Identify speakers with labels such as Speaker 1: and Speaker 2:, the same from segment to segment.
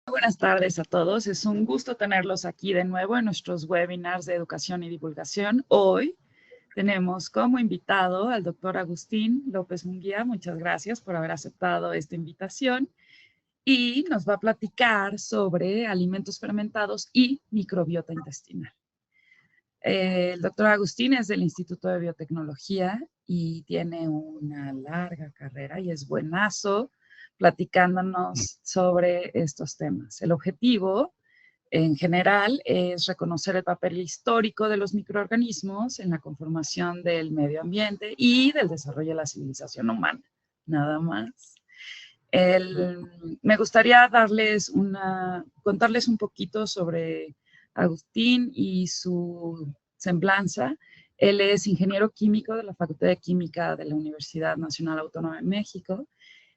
Speaker 1: Buenas tardes a todos. Es un gusto tenerlos aquí de nuevo en nuestros webinars de educación y divulgación. Hoy tenemos como invitado al doctor Agustín López Munguía. Muchas gracias por haber aceptado esta invitación. Y nos va a platicar sobre alimentos fermentados y microbiota intestinal. El doctor Agustín es del Instituto de Biotecnología y tiene una larga carrera y es buenazo platicándonos sobre estos temas. El objetivo, en general, es reconocer el papel histórico de los microorganismos en la conformación del medio ambiente y del desarrollo de la civilización humana. Nada más. Me gustaría contarles un poquito sobre Agustín y su semblanza. Él es ingeniero químico de la Facultad de Química de la Universidad Nacional Autónoma de México.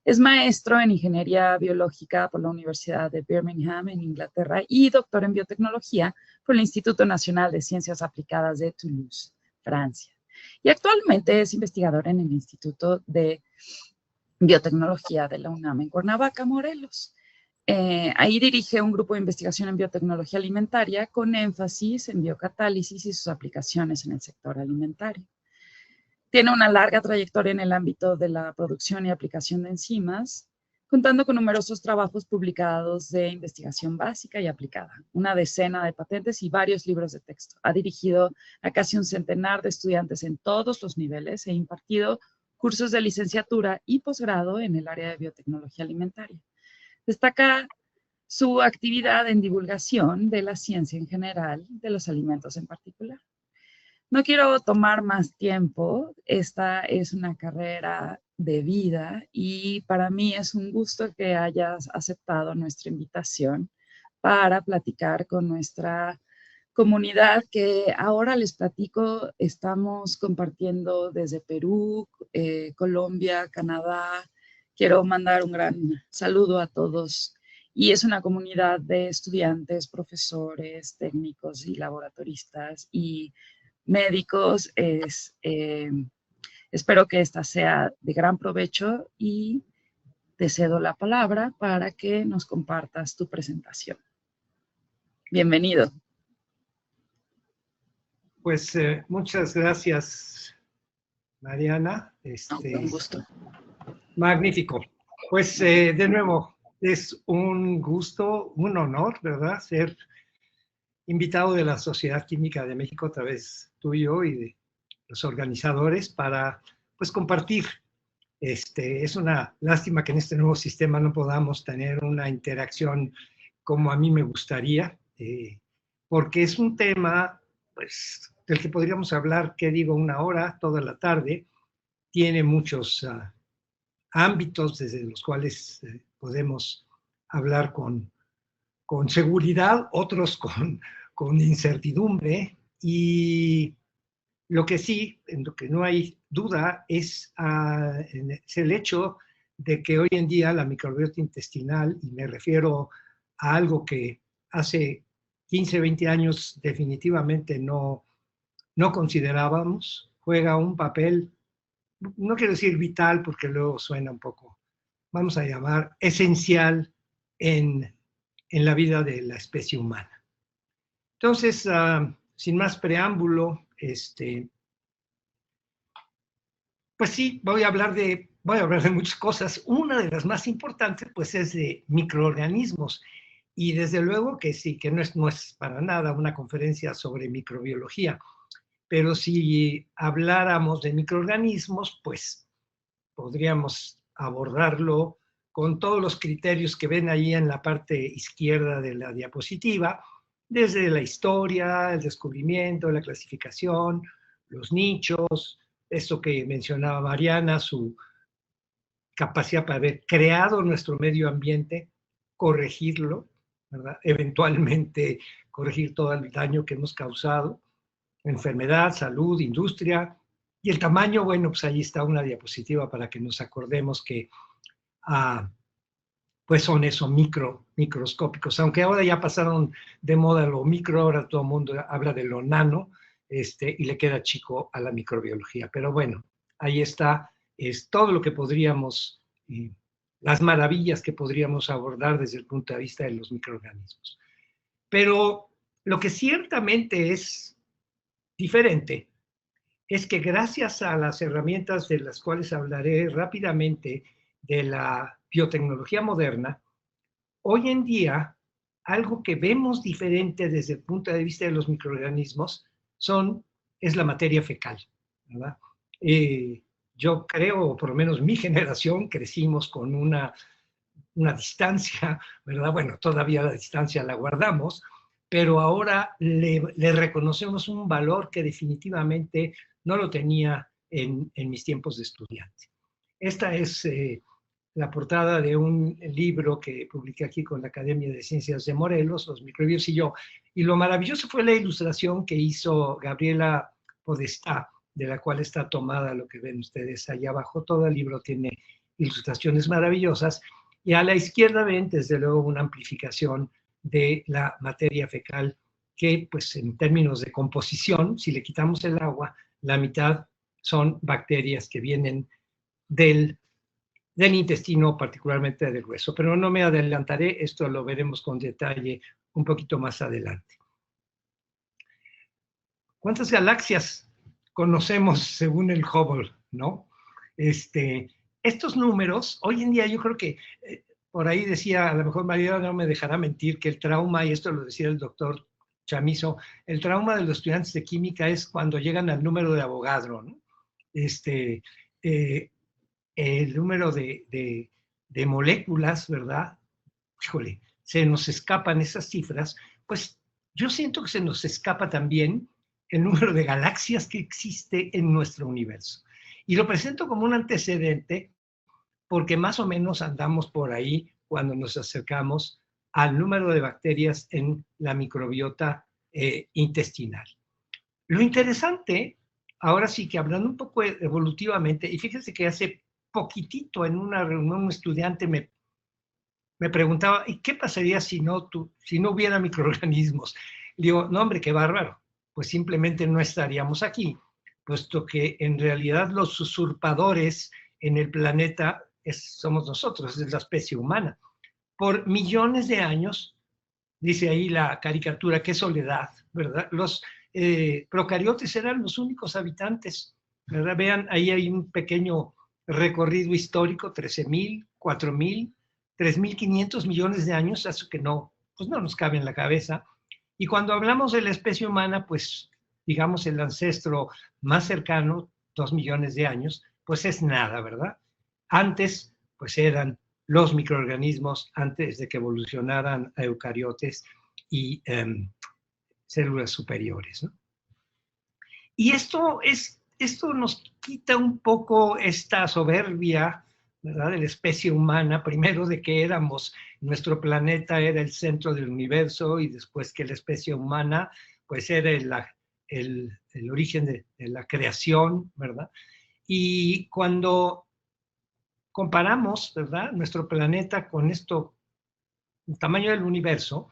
Speaker 1: Es maestro en ingeniería biológica por la Universidad de Birmingham en Inglaterra y doctor en biotecnología por el Instituto Nacional de Ciencias Aplicadas de Toulouse, Francia. Y actualmente es investigador en el Instituto de Biotecnología de la UNAM en Cuernavaca, Morelos. Ahí dirige un grupo de investigación en biotecnología alimentaria con énfasis en biocatálisis y sus aplicaciones en el sector alimentario. Tiene una larga trayectoria en el ámbito de la producción y aplicación de enzimas, contando con numerosos trabajos publicados de investigación básica y aplicada, una decena de patentes y varios libros de texto. Ha dirigido a casi un centenar de estudiantes en todos los niveles e impartido cursos de licenciatura y posgrado en el área de biotecnología alimentaria. Destaca su actividad en divulgación de la ciencia en general, de los alimentos en particular. No quiero tomar más tiempo, esta es una carrera de vida y para mí es un gusto que hayas aceptado nuestra invitación para platicar con nuestra comunidad que ahora les platico, estamos compartiendo desde Perú, Colombia, Canadá. Quiero mandar un gran saludo a todos y es una comunidad de estudiantes, profesores, técnicos y laboratoristas y médicos. Espero que esta sea de gran provecho y te cedo la palabra para que nos compartas tu presentación. Bienvenido.
Speaker 2: Pues muchas gracias, Mariana.
Speaker 1: Un gusto.
Speaker 2: Magnífico. Pues de nuevo, es un gusto, un honor, ¿verdad? Ser invitado de la Sociedad Química de México a través tuyo y de los organizadores para, pues, compartir. Es una lástima que en este nuevo sistema no podamos tener una interacción como a mí me gustaría, porque es un tema, pues, del que podríamos hablar, ¿qué digo? Una hora, toda la tarde. Tiene muchos ámbitos desde los cuales podemos hablar con seguridad, otros con incertidumbre, y lo que sí, en lo que no hay duda, es el hecho de que hoy en día la microbiota intestinal, y me refiero a algo que hace 15, 20 años definitivamente no considerábamos, juega un papel, no quiero decir vital porque luego suena un poco, vamos a llamar esencial en la vida de la especie humana. Entonces, sin más preámbulo, pues sí, voy a hablar de muchas cosas. Una de las más importantes, pues, es de microorganismos. Y desde luego que sí, que no es para nada una conferencia sobre microbiología. Pero si habláramos de microorganismos, pues podríamos abordarlo con todos los criterios que ven ahí en la parte izquierda de la diapositiva, desde la historia, el descubrimiento, la clasificación, los nichos, esto que mencionaba Mariana, su capacidad para haber creado nuestro medio ambiente, corregirlo, ¿verdad? Eventualmente corregir todo el daño que hemos causado, enfermedad, salud, industria, y el tamaño, bueno, pues ahí está una diapositiva para que nos acordemos que pues son eso, microscópicos, aunque ahora ya pasaron de moda lo micro, ahora todo el mundo habla de lo nano, y le queda chico a la microbiología. Pero bueno, ahí está, es todo lo que podríamos las maravillas que podríamos abordar desde el punto de vista de los microorganismos. Pero lo que ciertamente es diferente es que gracias a las herramientas de las cuales hablaré rápidamente de la biotecnología moderna, hoy en día algo que vemos diferente desde el punto de vista de los microorganismos es la materia fecal, ¿verdad? Yo creo, o por lo menos mi generación, crecimos con una distancia, ¿verdad? Bueno, todavía la distancia la guardamos, pero ahora le reconocemos un valor que definitivamente no lo tenía en mis tiempos de estudiante. Esta es la portada de un libro que publiqué aquí con la Academia de Ciencias de Morelos, Los microbios y yo, y lo maravilloso fue la ilustración que hizo Gabriela Podestá, de la cual está tomada lo que ven ustedes allá abajo. Todo el libro tiene ilustraciones maravillosas, y a la izquierda ven, desde luego, una amplificación de la materia fecal que, pues, en términos de composición, si le quitamos el agua, la mitad son bacterias que vienen del intestino, particularmente del hueso. Pero no me adelantaré, esto lo veremos con detalle un poquito más adelante. ¿Cuántas galaxias conocemos según el Hubble, no? Estos números, hoy en día yo creo que, por ahí decía, a lo mejor María no me dejará mentir, que el trauma, y esto lo decía el doctor Chamizo, el trauma de los estudiantes de química es cuando llegan al número de Avogadro, ¿no? El número de moléculas, ¿verdad? Híjole, se nos escapan esas cifras, pues yo siento que se nos escapa también el número de galaxias que existe en nuestro universo. Y lo presento como un antecedente porque más o menos andamos por ahí cuando nos acercamos al número de bacterias en la microbiota intestinal. Lo interesante, ahora sí que hablando un poco evolutivamente, y fíjense que hace poquitito en una reunión un estudiante me preguntaba, ¿y qué pasaría si no hubiera microorganismos? Le digo, no hombre, qué bárbaro, pues simplemente no estaríamos aquí, puesto que en realidad los usurpadores en el planeta somos nosotros, es la especie humana. Por millones de años, dice ahí la caricatura, qué soledad, ¿verdad? Los procariotes eran los únicos habitantes, ¿verdad? Vean, ahí hay un pequeño recorrido histórico, 13.000, 4.000, 3.500 millones de años, eso que pues no nos cabe en la cabeza. Y cuando hablamos de la especie humana, pues digamos el ancestro más cercano, 2 millones de años, pues es nada, ¿verdad? Antes, pues eran los microorganismos antes de que evolucionaran a eucariotes y células superiores, ¿no? Y esto nos quita un poco esta soberbia, ¿verdad?, de la especie humana, primero de que nuestro planeta era el centro del universo, y después que la especie humana pues era el origen de la creación, ¿verdad? Y cuando comparamos, ¿verdad?, nuestro planeta con el tamaño del universo,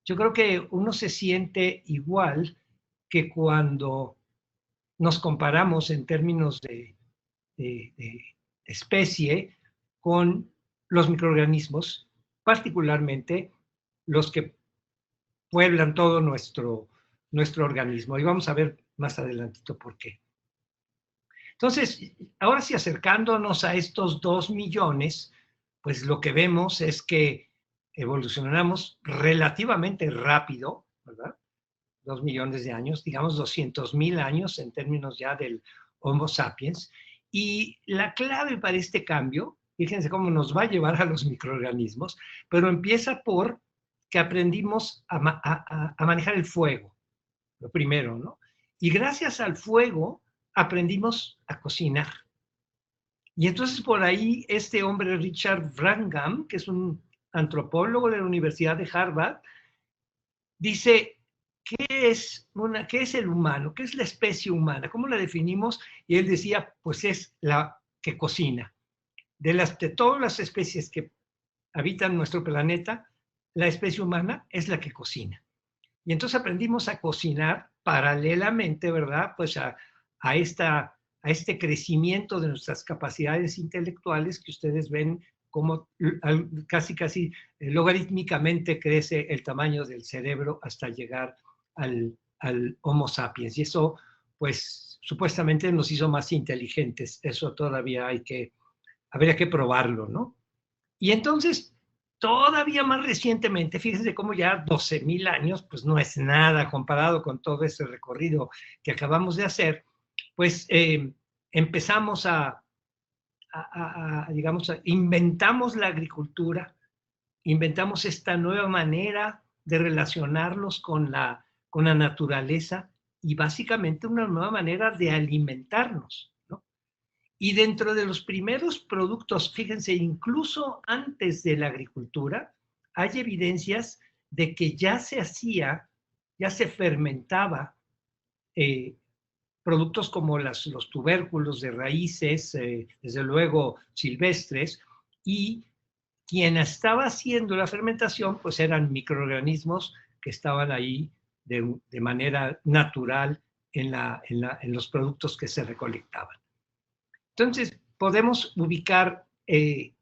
Speaker 2: yo creo que uno se siente igual que cuando nos comparamos en términos de especie con los microorganismos, particularmente los que pueblan todo nuestro organismo. Y vamos a ver más adelantito por qué. Entonces, ahora sí, acercándonos a estos 2 millones, pues lo que vemos es que evolucionamos relativamente rápido, ¿verdad? 2 millones de años, digamos 200.000 años en términos ya del Homo sapiens. Y la clave para este cambio, fíjense cómo nos va a llevar a los microorganismos, pero empieza por que aprendimos a manejar el fuego, lo primero, ¿no? Y gracias al fuego aprendimos a cocinar. Y entonces por ahí este hombre, Richard Wrangham, que es un antropólogo de la Universidad de Harvard, dice, ¿qué es el humano? ¿Qué es la especie humana? ¿Cómo la definimos? Y él decía, pues es la que cocina. De todas las especies que habitan nuestro planeta, la especie humana es la que cocina. Y entonces aprendimos a cocinar paralelamente, ¿verdad? Pues a este crecimiento de nuestras capacidades intelectuales que ustedes ven cómo casi logarítmicamente crece el tamaño del cerebro hasta llegar al Homo sapiens. Y eso, pues, supuestamente nos hizo más inteligentes. Eso todavía habría que probarlo, ¿no? Y entonces, todavía más recientemente, fíjense cómo ya 12,000 años, pues no es nada comparado con todo ese recorrido que acabamos de hacer, pues empezamos digamos, inventamos la agricultura, inventamos esta nueva manera de relacionarnos con la naturaleza y básicamente una nueva manera de alimentarnos, ¿no? Y dentro de los primeros productos, fíjense, incluso antes de la agricultura, hay evidencias de que ya se fermentaba productos como los tubérculos de raíces, desde luego silvestres, y quien estaba haciendo la fermentación, pues eran microorganismos que estaban ahí de manera natural en los productos que se recolectaban. Entonces, podemos ubicar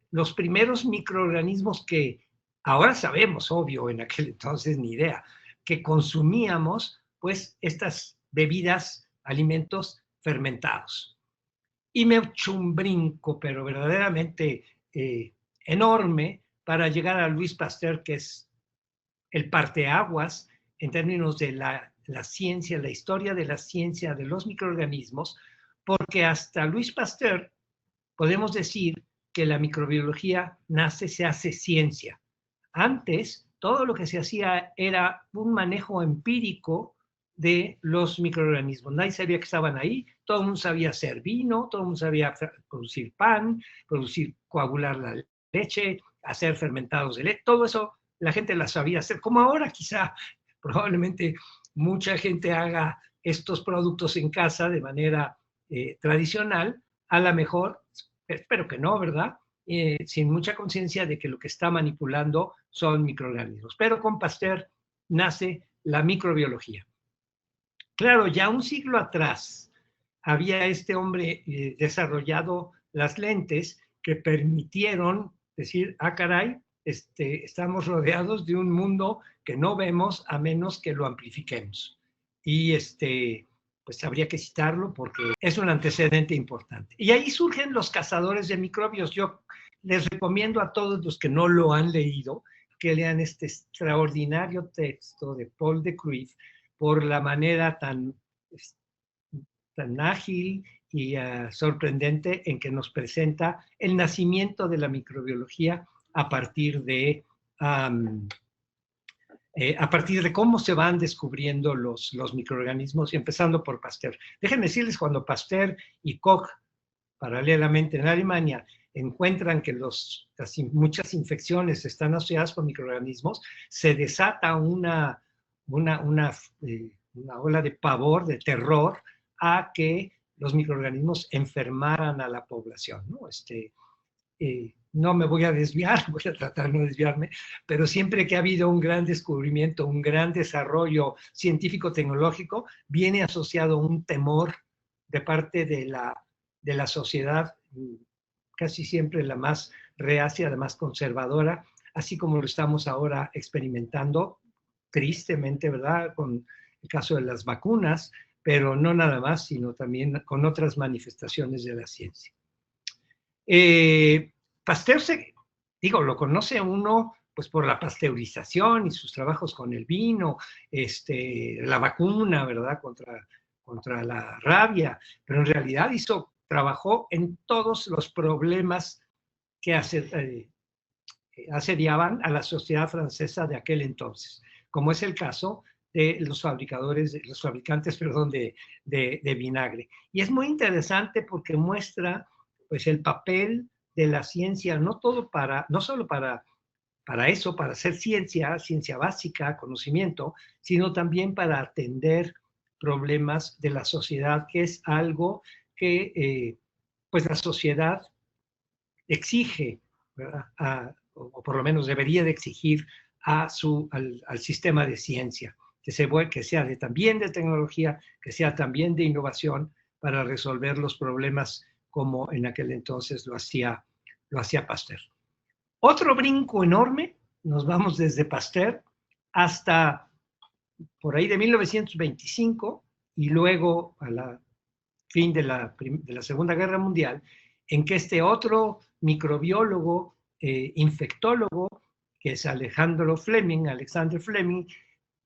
Speaker 2: los primeros microorganismos que ahora sabemos, obvio, en aquel entonces ni idea, que consumíamos, pues, estas bebidas, alimentos fermentados. Y me echo un brinco, pero verdaderamente enorme, para llegar a Louis Pasteur, que es el parteaguas en términos de la ciencia, la historia de la ciencia de los microorganismos, porque hasta Louis Pasteur podemos decir que la microbiología se hace ciencia. Antes, todo lo que se hacía era un manejo empírico de los microorganismos. Nadie sabía que estaban ahí, todo el mundo sabía hacer vino, todo el mundo sabía producir pan, coagular la leche, hacer fermentados de leche, todo eso la gente la sabía hacer, como ahora quizá probablemente mucha gente haga estos productos en casa de manera tradicional, a lo mejor, espero que no, ¿verdad? Sin mucha conciencia de que lo que está manipulando son microorganismos. Pero con Pasteur nace la microbiología. Claro, ya un siglo atrás había este hombre desarrollado las lentes que permitieron decir, ah, caray, estamos rodeados de un mundo que no vemos a menos que lo amplifiquemos. Y pues habría que citarlo porque es un antecedente importante. Y ahí surgen los cazadores de microbios. Yo les recomiendo a todos los que no lo han leído que lean este extraordinario texto de Paul de Kruif por la manera tan ágil y sorprendente en que nos presenta el nacimiento de la microbiología a partir de cómo se van descubriendo los microorganismos, empezando por Pasteur. Déjenme decirles, cuando Pasteur y Koch, paralelamente en Alemania, encuentran que muchas infecciones están asociadas con microorganismos, se desata una ola de pavor, de terror, a que los microorganismos enfermaran a la población, ¿no? No me voy a desviar, voy a tratar de no desviarme, pero siempre que ha habido un gran descubrimiento, un gran desarrollo científico-tecnológico, viene asociado un temor de parte de la sociedad, casi siempre la más reacia, la más conservadora, así como lo estamos ahora experimentando, tristemente, ¿verdad?, con el caso de las vacunas, pero no nada más, sino también con otras manifestaciones de la ciencia. Pasteur, lo conoce uno pues por la pasteurización y sus trabajos con el vino, la vacuna, ¿verdad?, contra la rabia, pero en realidad trabajó en todos los problemas que asediaban a la sociedad francesa de aquel entonces, como es el caso de los fabricantes de vinagre. Y es muy interesante porque muestra pues el papel de la ciencia, no solo para eso, para hacer ciencia básica, conocimiento, sino también para atender problemas de la sociedad, que es algo que pues la sociedad exige, ¿verdad?, o por lo menos debería de exigir al sistema de ciencia, que sea también de tecnología, que sea también de innovación para resolver los problemas como en aquel entonces lo hacía Pasteur. Otro brinco enorme, nos vamos desde Pasteur hasta por ahí de 1925 y luego a la fin de la Segunda Guerra Mundial, en que este otro microbiólogo, infectólogo, que es Alexander Fleming,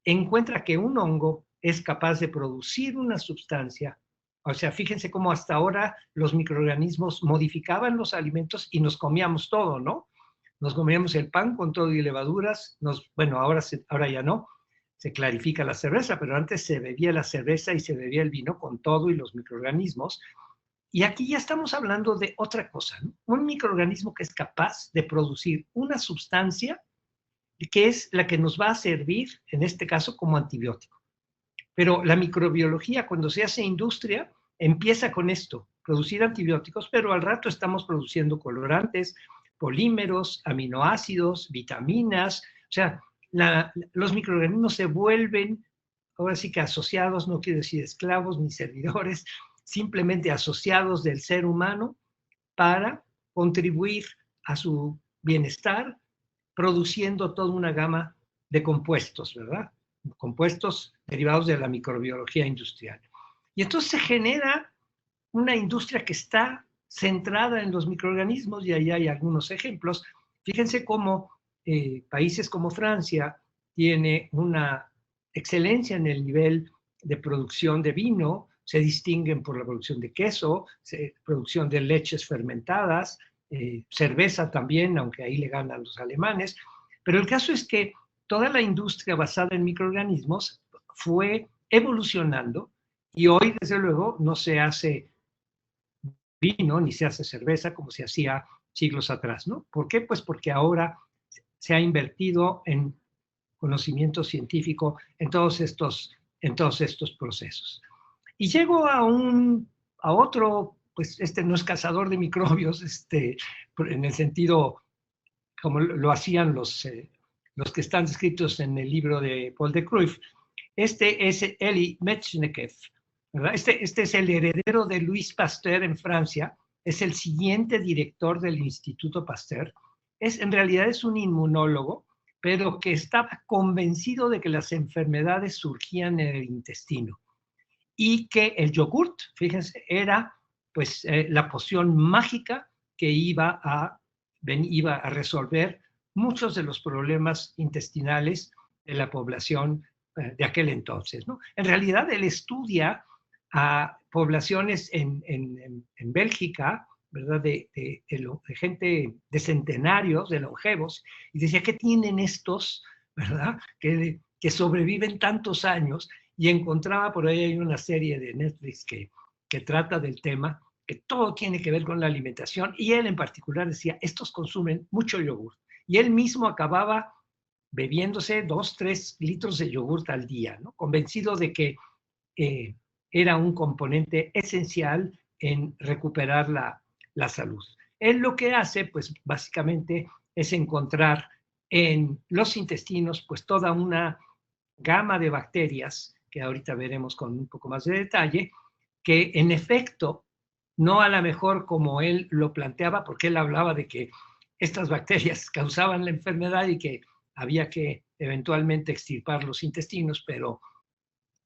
Speaker 2: encuentra que un hongo es capaz de producir una sustancia. O sea, fíjense cómo hasta ahora los microorganismos modificaban los alimentos y nos comíamos todo, ¿no? Nos comíamos el pan con todo y levaduras, bueno, ahora ya no, se clarifica la cerveza, pero antes se bebía la cerveza y se bebía el vino con todo y los microorganismos. Y aquí ya estamos hablando de otra cosa, ¿no? Un microorganismo que es capaz de producir una sustancia que es la que nos va a servir, en este caso, como antibiótico. Pero la microbiología, cuando se hace industria, empieza con esto, producir antibióticos, pero al rato estamos produciendo colorantes, polímeros, aminoácidos, vitaminas. O sea, los microorganismos se vuelven, ahora sí que asociados, no quiero decir esclavos ni servidores, simplemente asociados del ser humano para contribuir a su bienestar, produciendo toda una gama de compuestos, ¿verdad? Compuestos derivados de la microbiología industrial. Y entonces se genera una industria que está centrada en los microorganismos, y ahí hay algunos ejemplos. Fíjense cómo países como Francia tiene una excelencia en el nivel de producción de vino, se distinguen por la producción de queso, producción de leches fermentadas, cerveza también, aunque ahí le ganan los alemanes. Pero el caso es que toda la industria basada en microorganismos fue evolucionando y hoy, desde luego, no se hace vino ni se hace cerveza como se hacía siglos atrás, ¿no? ¿Por qué? Pues porque ahora se ha invertido en conocimiento científico en todos estos procesos. Y llego a otro, pues este no es cazador de microbios, en el sentido como lo hacían los que están descritos en el libro de Paul de Kruif. Este es Elie Metchnikoff, ¿verdad? Este es el heredero de Louis Pasteur en Francia, es el siguiente director del Instituto Pasteur. En realidad es un inmunólogo, pero que estaba convencido de que las enfermedades surgían en el intestino y que el yogurt, fíjense, era pues la poción mágica que iba a resolver muchos de los problemas intestinales de la población de aquel entonces, ¿no? En realidad él estudia a poblaciones en Bélgica, ¿verdad? De gente de centenarios, de longevos, y decía, ¿qué tienen estos, ¿verdad? Que sobreviven tantos años, y encontraba por ahí hay una serie de Netflix que trata del tema, que todo tiene que ver con la alimentación, y él en particular decía, estos consumen mucho yogur, y él mismo acababa bebiéndose 2, 3 litros de yogur al día, ¿no? Convencido de que era un componente esencial en recuperar la salud. Él lo que hace, pues básicamente, es encontrar en los intestinos, pues toda una gama de bacterias, que ahorita veremos con un poco más de detalle, que en efecto, no a lo mejor como él lo planteaba, porque él hablaba de que estas bacterias causaban la enfermedad y que había que eventualmente extirpar los intestinos, pero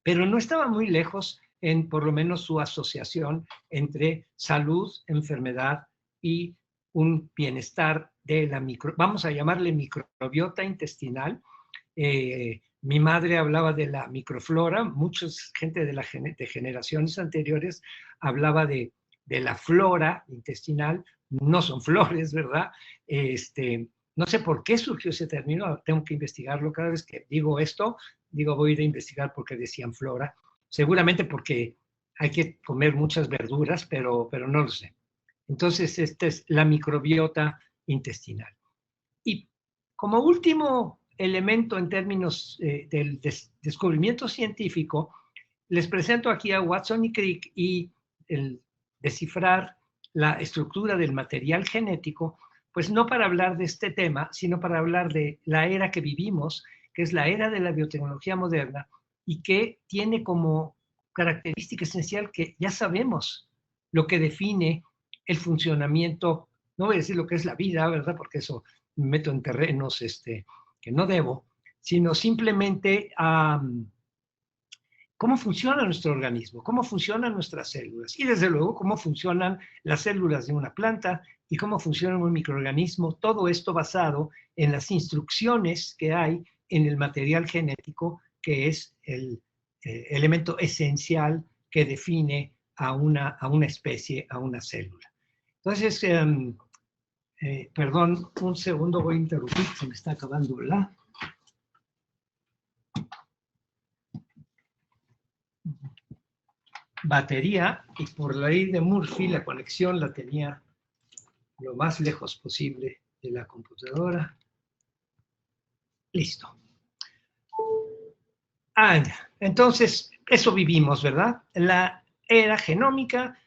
Speaker 2: no estaba muy lejos en por lo menos su asociación entre salud, enfermedad y un bienestar de la vamos a llamarle microbiota intestinal. Mi madre hablaba de la microflora, mucha gente de generaciones anteriores hablaba de la flora intestinal, no son flores, ¿verdad? No sé por qué surgió ese término, tengo que investigarlo cada vez que digo esto, voy a ir a investigar por qué decían flora, seguramente porque hay que comer muchas verduras, pero no lo sé. Entonces, esta es la microbiota intestinal. Y como último elemento en términos del descubrimiento científico, les presento aquí a Watson y Crick y el descifrar la estructura del material genético, pues no para hablar de este tema, sino para hablar de la era que vivimos, que es la era de la biotecnología moderna y que tiene como característica esencial que ya sabemos lo que define el funcionamiento, no voy a decir lo que es la vida, ¿verdad? Porque eso me meto en terrenos que no debo, sino simplemente cómo funciona nuestro organismo, cómo funcionan nuestras células y desde luego cómo funcionan las células de una planta y cómo funciona un microorganismo, todo esto basado en las instrucciones que hay en el material genético, que es el elemento esencial que define a una especie, a una célula. Entonces, perdón, un segundo, voy a interrumpir, se me está acabando la batería y por la ley de Murphy la conexión la tenía lo más lejos posible de la computadora. Listo. Entonces, eso vivimos, ¿verdad? La era genómica,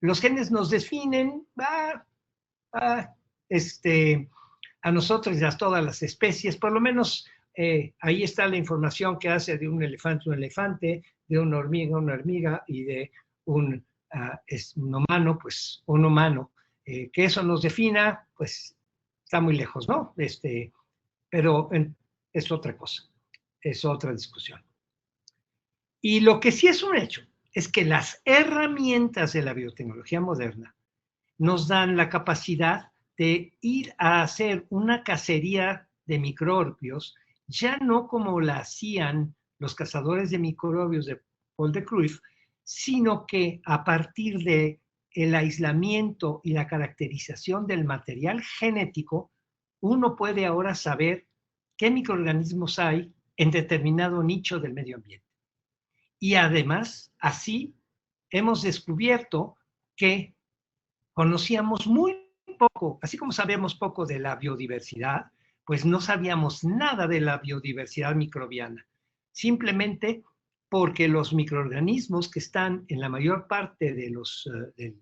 Speaker 2: los genes nos definen a nosotros y a todas las especies, por lo menos ahí está la información que hace de un elefante, de una hormiga y de un humano, pues un humano. Que eso nos defina, pues está muy lejos, ¿no? Pero es otra cosa, es otra discusión. Y lo que sí es un hecho es que las herramientas de la biotecnología moderna nos dan la capacidad de ir a hacer una cacería de microbios, ya no como la hacían los cazadores de microbios de Paul de Kruif, sino que a partir de el aislamiento y la caracterización del material genético, uno puede ahora saber qué microorganismos hay en determinado nicho del medio ambiente. Y además, así hemos descubierto que conocíamos muy poco, así como sabíamos poco de la biodiversidad, pues no sabíamos nada de la biodiversidad microbiana, simplemente porque los microorganismos que están en la mayor parte de del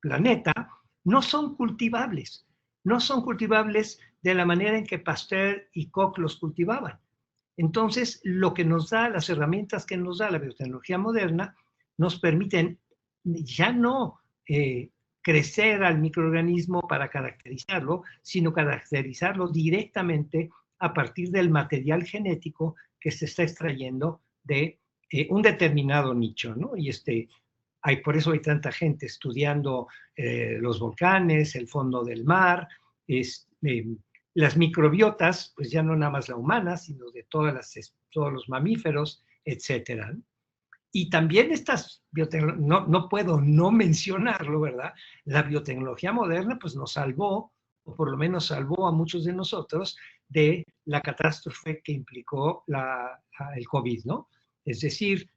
Speaker 2: planeta no son cultivables, no son cultivables de la manera en que Pasteur y Koch los cultivaban. Entonces, lo que nos da, las herramientas que nos da la biotecnología moderna, nos permiten ya no crecer al microorganismo para caracterizarlo, sino caracterizarlo directamente a partir del material genético que se está extrayendo de un determinado nicho, ¿no? Y por eso hay tanta gente estudiando los volcanes, el fondo del mar, las microbiotas, pues ya no nada más la humana, sino de todos los mamíferos, etcétera. Y también no puedo no mencionarlo, ¿verdad? La biotecnología moderna pues nos salvó, o por lo menos salvó a muchos de nosotros de la catástrofe que implicó el COVID, ¿no? Es decir,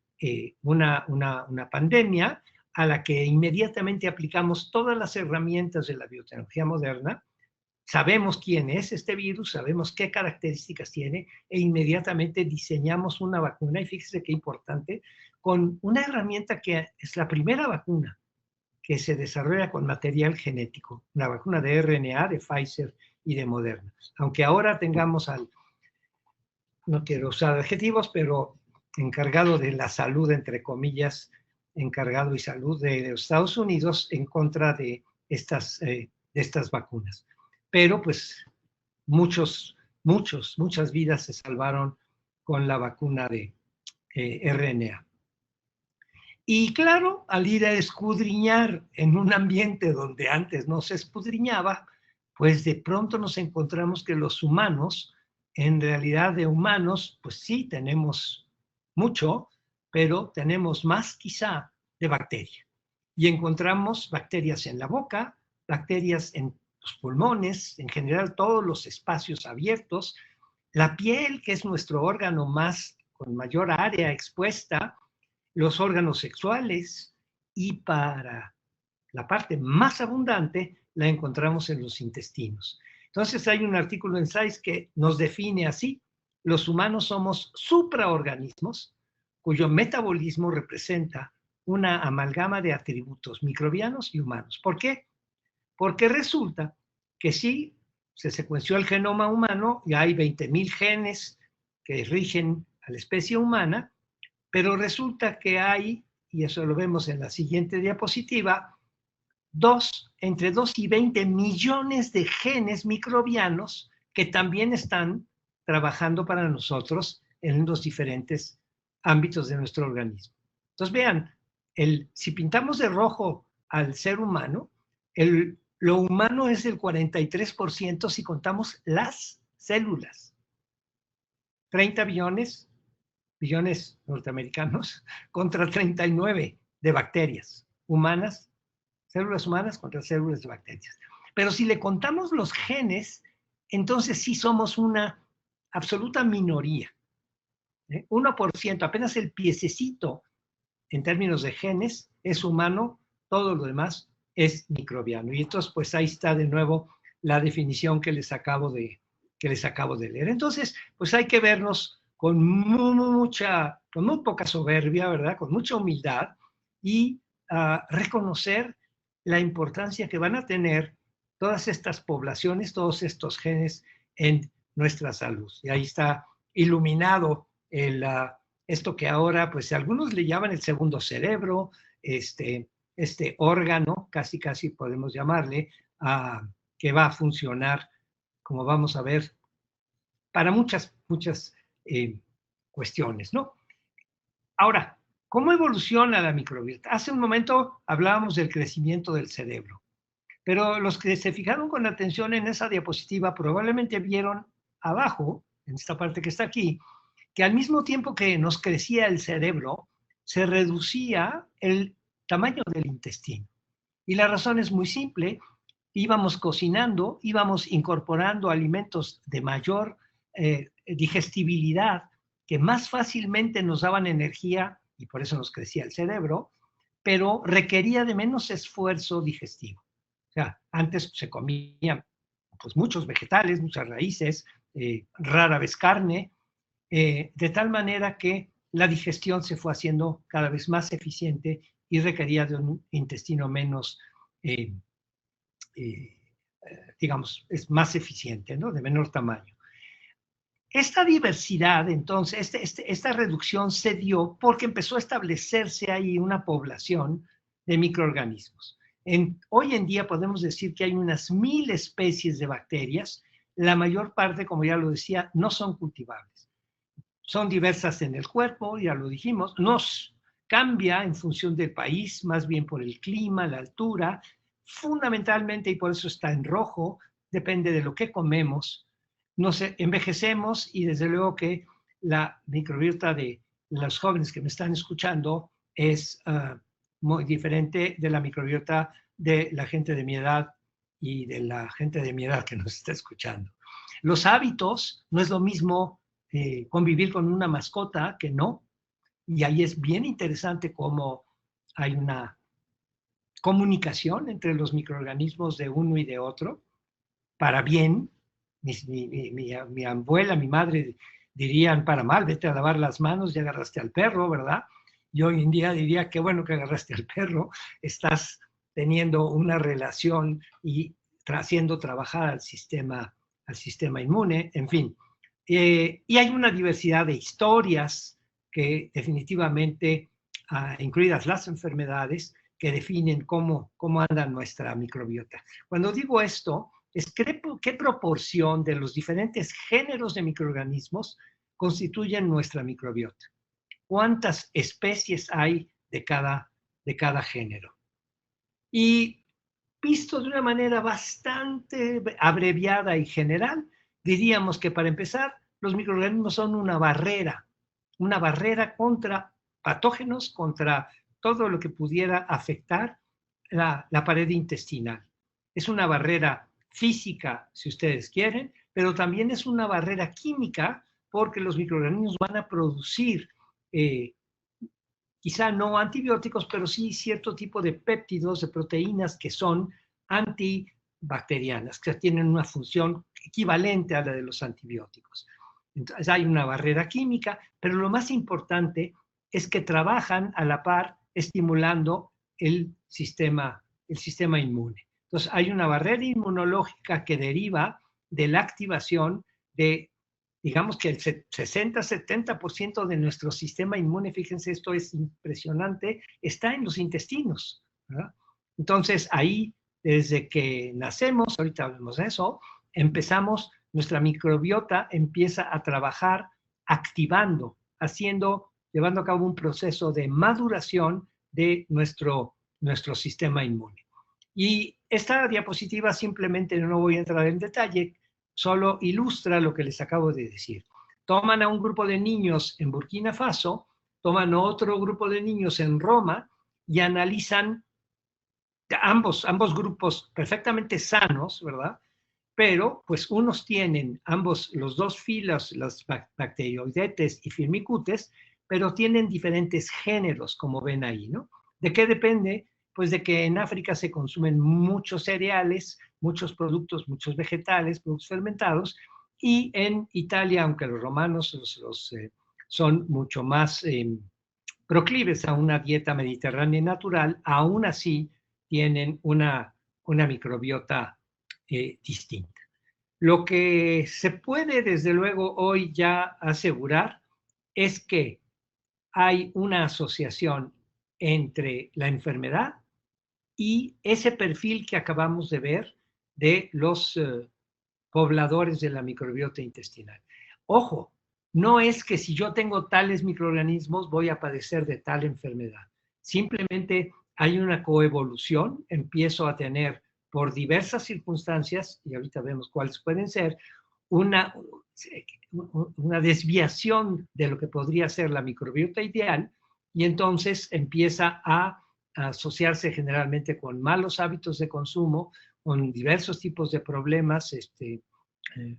Speaker 2: una pandemia a la que inmediatamente aplicamos todas las herramientas de la biotecnología moderna. Sabemos quién es este virus, sabemos qué características tiene e inmediatamente diseñamos una vacuna. Y fíjese qué importante, con una herramienta que es la primera vacuna que se desarrolla con material genético, una vacuna de RNA de Pfizer y de Moderna. Aunque ahora tengamos no quiero usar adjetivos, pero encargado de la salud, entre comillas, encargado y salud de los Estados Unidos en contra de estas vacunas. Pero pues muchas vidas se salvaron con la vacuna de RNA. Y claro, al ir a escudriñar en un ambiente donde antes no se escudriñaba, pues de pronto nos encontramos que los humanos, en realidad de humanos, pues sí tenemos mucho, pero tenemos más quizá de bacteria. Y encontramos bacterias en la boca, bacterias en los pulmones, en general todos los espacios abiertos, la piel, que es nuestro órgano con mayor área expuesta, los órganos sexuales, y para la parte más abundante la encontramos en los intestinos. Entonces hay un artículo en Science que nos define así: los humanos somos supraorganismos cuyo metabolismo representa una amalgama de atributos microbianos y humanos. ¿Por qué? Porque resulta que sí, se secuenció el genoma humano y hay 20,000 genes que rigen a la especie humana, pero resulta que hay, y eso lo vemos en la siguiente diapositiva, entre 2 y 20 millones de genes microbianos que también están trabajando para nosotros en los diferentes ámbitos de nuestro organismo. Entonces vean, si pintamos de rojo al ser humano, lo humano es el 43% si contamos las células. 30 billones norteamericanos contra 39 de bacterias humanas, células humanas contra células de bacterias. Pero si le contamos los genes, entonces sí somos una absoluta minoría. 1%, apenas el piececito en términos de genes es humano, todo lo demás es microbiano. Y entonces, pues ahí está de nuevo la definición que les acabo de leer. Entonces, pues hay que vernos con muy poca soberbia, ¿verdad? Con mucha humildad y reconocer la importancia que van a tener todas estas poblaciones, todos estos genes en nuestra salud. Y ahí está iluminado esto que ahora, pues algunos le llaman el segundo cerebro, este órgano, casi podemos llamarle, que va a funcionar, como vamos a ver, para muchas cuestiones, ¿no? Ahora, ¿cómo evoluciona la microbiota? Hace un momento hablábamos del crecimiento del cerebro, pero los que se fijaron con atención en esa diapositiva probablemente vieron abajo, en esta parte que está aquí, que al mismo tiempo que nos crecía el cerebro, se reducía el tamaño del intestino. Y la razón es muy simple, íbamos cocinando, íbamos incorporando alimentos de mayor digestibilidad, que más fácilmente nos daban energía, y por eso nos crecía el cerebro, pero requería de menos esfuerzo digestivo. O sea, antes se comían pues, muchos vegetales, muchas raíces, rara vez carne, de tal manera que la digestión se fue haciendo cada vez más eficiente y requería de un intestino menos, digamos, es más eficiente, ¿no? De menor tamaño. Esta diversidad, entonces, esta reducción se dio porque empezó a establecerse ahí una población de microorganismos. Hoy en día podemos decir que hay unas 1000 especies de bacterias. La mayor parte, como ya lo decía, no son cultivables. Son diversas en el cuerpo, ya lo dijimos, nos cambia en función del país, más bien por el clima, la altura, fundamentalmente, y por eso está en rojo, depende de lo que comemos, nos envejecemos y desde luego que la microbiota de los jóvenes que me están escuchando es muy diferente de la microbiota de la gente de mi edad y de la gente de mi edad que nos está escuchando. Los hábitos no es lo mismo convivir con una mascota que no, y ahí es bien interesante cómo hay una comunicación entre los microorganismos de uno y de otro, para bien. Mi abuela, mi madre dirían para mal, vete a lavar las manos, ya agarraste al perro, ¿verdad? Y hoy en día diría, qué bueno que agarraste al perro, estás teniendo una relación y haciendo trabajar al sistema inmune, en fin. Y hay una diversidad de historias que definitivamente, incluidas las enfermedades, que definen cómo anda nuestra microbiota. Cuando digo esto, es qué proporción de los diferentes géneros de microorganismos constituyen nuestra microbiota. ¿Cuántas especies hay de cada género? Y visto de una manera bastante abreviada y general, diríamos que para empezar, los microorganismos son una barrera contra patógenos, contra todo lo que pudiera afectar la pared intestinal. Es una barrera física, si ustedes quieren, pero también es una barrera química porque los microorganismos van a producir quizá no antibióticos, pero sí cierto tipo de péptidos, de proteínas que son antibacterianas, que tienen una función equivalente a la de los antibióticos. Entonces hay una barrera química, pero lo más importante es que trabajan a la par estimulando el sistema inmune. Entonces hay una barrera inmunológica que deriva de la activación de, digamos que el 60-70% de nuestro sistema inmune, fíjense, esto es impresionante, está en los intestinos, ¿verdad? Entonces, ahí, desde que nacemos, ahorita hablamos de eso, empezamos, nuestra microbiota empieza a trabajar activando, llevando a cabo un proceso de maduración de nuestro sistema inmune. Y esta diapositiva simplemente no voy a entrar en detalle, solo ilustra lo que les acabo de decir. Toman a un grupo de niños en Burkina Faso, toman otro grupo de niños en Roma y analizan ambos grupos perfectamente sanos, ¿verdad? Pero pues unos tienen los dos filos, las bacteroidetes y firmicutes, pero tienen diferentes géneros, como ven ahí, ¿no? ¿De qué depende? Pues de que en África se consumen muchos cereales, muchos productos, muchos vegetales, productos fermentados, y en Italia, aunque los romanos son mucho más proclives a una dieta mediterránea natural, aún así tienen una microbiota distinta. Lo que se puede, desde luego, hoy ya asegurar es que hay una asociación entre la enfermedad y ese perfil que acabamos de ver de los pobladores de la microbiota intestinal. Ojo, no es que si yo tengo tales microorganismos voy a padecer de tal enfermedad. Simplemente hay una coevolución, empiezo a tener por diversas circunstancias, y ahorita vemos cuáles pueden ser, una desviación de lo que podría ser la microbiota ideal, y entonces empieza a asociarse generalmente con malos hábitos de consumo, con diversos tipos de problemas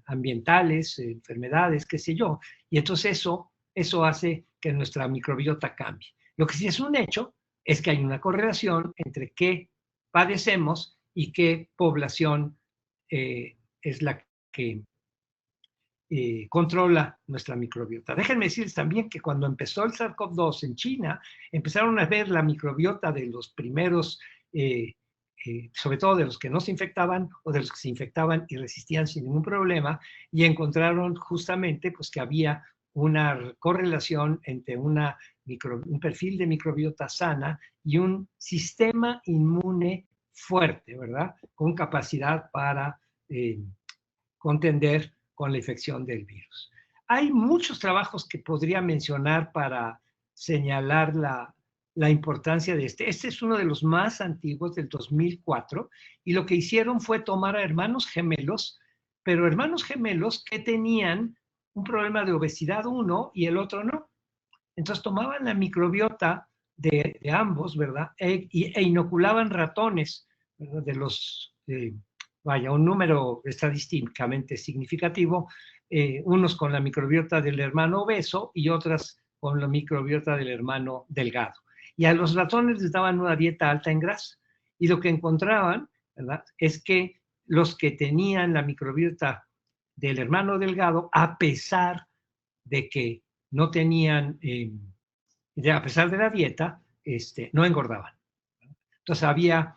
Speaker 2: ambientales, enfermedades, qué sé yo. Y entonces eso hace que nuestra microbiota cambie. Lo que sí es un hecho es que hay una correlación entre qué padecemos y qué población es la que controla nuestra microbiota. Déjenme decirles también que cuando empezó el SARS-CoV-2 en China, empezaron a ver la microbiota de los primeros, sobre todo de los que no se infectaban o de los que se infectaban y resistían sin ningún problema, y encontraron justamente pues, que había una correlación entre un perfil de microbiota sana y un sistema inmune fuerte, ¿verdad? Con capacidad para contender con la infección del virus. Hay muchos trabajos que podría mencionar para señalar la importancia de este. Este es uno de los más antiguos, del 2004, y lo que hicieron fue tomar a hermanos gemelos, pero hermanos gemelos que tenían un problema de obesidad uno y el otro no. Entonces tomaban la microbiota de ambos, ¿verdad? E inoculaban ratones, ¿verdad? De los vaya, un número estadísticamente significativo, unos con la microbiota del hermano obeso y otras con la microbiota del hermano delgado. Y a los ratones les daban una dieta alta en grasa. Y lo que encontraban, ¿verdad?, es que los que tenían la microbiota del hermano delgado, a pesar de que no tenían, a pesar de la dieta, no engordaban. Entonces había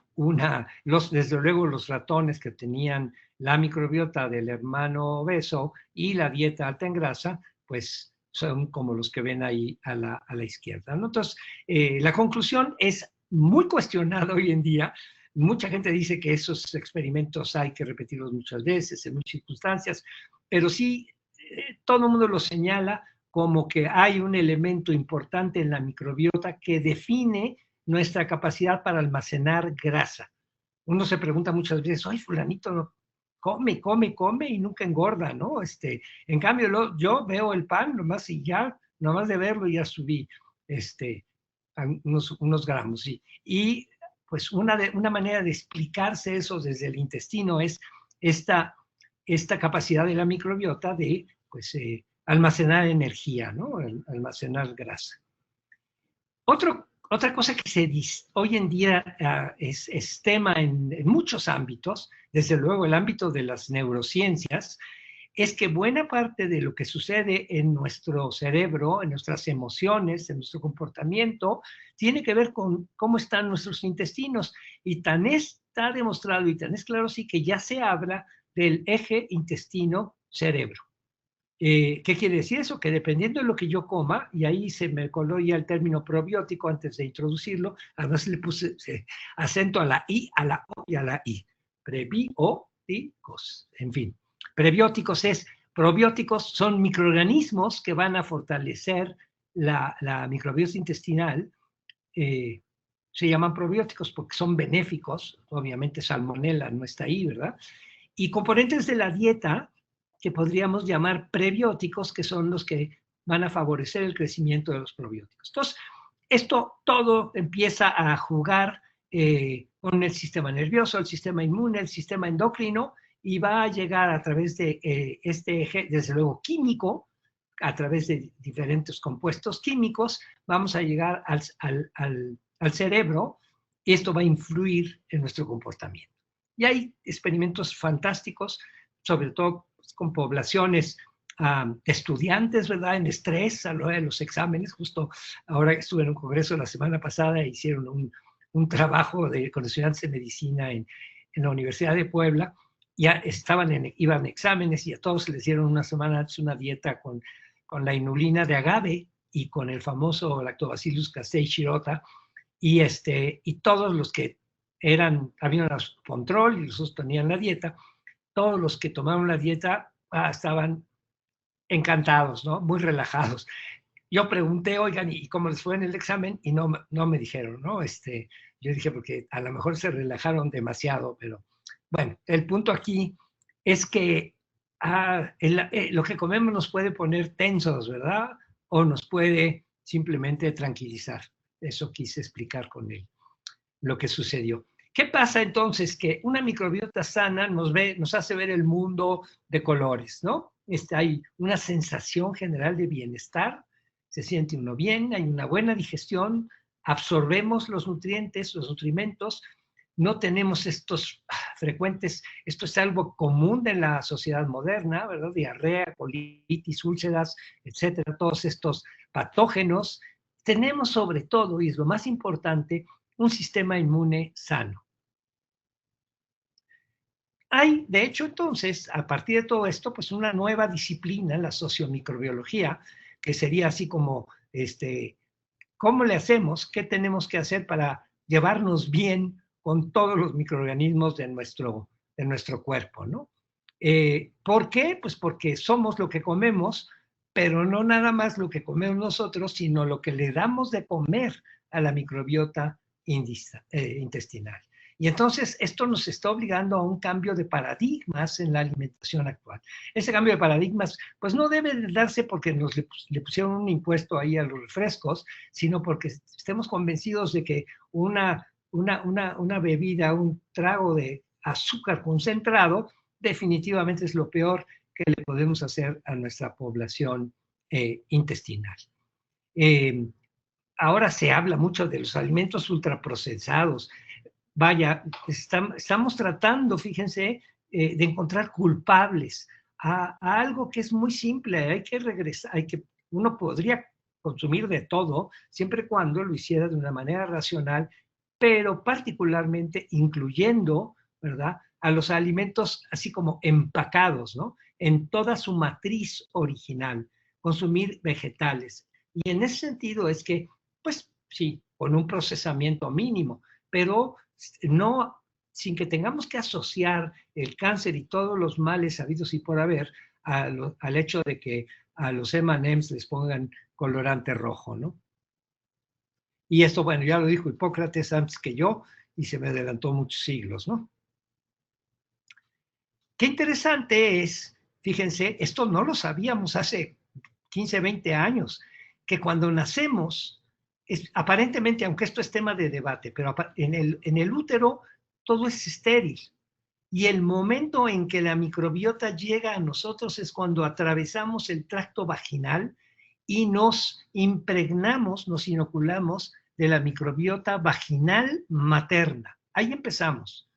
Speaker 2: desde luego los ratones que tenían la microbiota del hermano obeso y la dieta alta en grasa, pues son como los que ven ahí a la izquierda, ¿no? Entonces, la conclusión es muy cuestionada hoy en día. Mucha gente dice que esos experimentos hay que repetirlos muchas veces, en muchas circunstancias, pero sí, todo el mundo lo señala como que hay un elemento importante en la microbiota que define nuestra capacidad para almacenar grasa. Uno se pregunta muchas veces, ay, fulanito no, come y nunca engorda, ¿no? En cambio, yo veo el pan nomás y ya, nomás de verlo ya subí unos gramos. Y pues una manera de explicarse eso desde el intestino es esta capacidad de la microbiota de pues, almacenar energía, ¿no? Almacenar grasa. Otra cosa que hoy en día es tema en muchos ámbitos, desde luego el ámbito de las neurociencias, es que buena parte de lo que sucede en nuestro cerebro, en nuestras emociones, en nuestro comportamiento, tiene que ver con cómo están nuestros intestinos. Y tan está demostrado y tan es claro sí que ya se habla del eje intestino-cerebro. ¿Qué quiere decir eso? Que dependiendo de lo que yo coma, y ahí se me coló ya el término probiótico antes de introducirlo, además le puse acento a la I, a la O y a la I. Prebióticos, en fin. Prebióticos probióticos son microorganismos que van a fortalecer la microbiota intestinal. Se llaman probióticos porque son benéficos, obviamente Salmonella no está ahí, ¿verdad? Y componentes de la dieta que podríamos llamar prebióticos, que son los que van a favorecer el crecimiento de los probióticos. Entonces, esto todo empieza a jugar con el sistema nervioso, el sistema inmune, el sistema endocrino, y va a llegar a través de este eje, desde luego químico, a través de diferentes compuestos químicos, vamos a llegar al cerebro, y esto va a influir en nuestro comportamiento. Y hay experimentos fantásticos, sobre todo con poblaciones estudiantes, ¿verdad? En estrés a lo de los exámenes. Justo ahora estuve en un congreso la semana pasada e hicieron un trabajo con estudiantes de medicina en la Universidad de Puebla. Ya iban exámenes y a todos les dieron una semana antes una dieta con la inulina de agave y con el famoso Lactobacillus casei shirota, y todos los que habían control y los otros tenían la dieta, todos los que tomaron la dieta estaban encantados, ¿no? Muy relajados. Yo pregunté, oigan, ¿y cómo les fue en el examen? Y no me dijeron, ¿no? Yo dije, porque a lo mejor se relajaron demasiado, pero bueno, el punto aquí es que lo que comemos nos puede poner tensos, ¿verdad? O nos puede simplemente tranquilizar. Eso quise explicar con lo que sucedió. ¿Qué pasa entonces? Que una microbiota sana nos hace ver el mundo de colores, ¿no? Hay una sensación general de bienestar, se siente uno bien, hay una buena digestión, absorbemos los nutrientes, los nutrimentos, no tenemos estos frecuentes, esto es algo común de la sociedad moderna, ¿verdad? Diarrea, colitis, úlceras, etcétera, todos estos patógenos. Tenemos sobre todo, y es lo más importante, un sistema inmune sano. Hay, de hecho, entonces, a partir de todo esto, pues una nueva disciplina, la sociomicrobiología, que sería así como, ¿cómo le hacemos? ¿Qué tenemos que hacer para llevarnos bien con todos los microorganismos de nuestro cuerpo, ¿no? ¿Por qué? Pues porque somos lo que comemos, pero no nada más lo que comemos nosotros, sino lo que le damos de comer a la microbiota intestinal. Y entonces esto nos está obligando a un cambio de paradigmas en la alimentación actual. Ese cambio de paradigmas, pues no debe de darse porque le pusieron un impuesto ahí a los refrescos, sino porque estemos convencidos de que una bebida, un trago de azúcar concentrado, definitivamente es lo peor que le podemos hacer a nuestra población intestinal. Ahora se habla mucho de los alimentos ultraprocesados. Vaya, estamos tratando, fíjense, de encontrar culpables a algo que es muy simple. Hay que regresar, uno podría consumir de todo, siempre y cuando lo hiciera de una manera racional, pero particularmente incluyendo, ¿verdad?, a los alimentos así como empacados, ¿no?, en toda su matriz original, consumir vegetales. Y en ese sentido es que, pues sí, con un procesamiento mínimo, pero no, sin que tengamos que asociar el cáncer y todos los males habidos y por haber al hecho de que a los M&M's les pongan colorante rojo, ¿no? Y esto, bueno, ya lo dijo Hipócrates antes que yo y se me adelantó muchos siglos, ¿no? Qué interesante es, fíjense, esto no lo sabíamos hace 15, 20 años, que cuando nacemos, aparentemente, aunque esto es tema de debate, pero en el útero todo es estéril. Y el momento en que la microbiota llega a nosotros es cuando atravesamos el tracto vaginal y nos impregnamos, nos inoculamos de la microbiota vaginal materna. Ahí empezamos,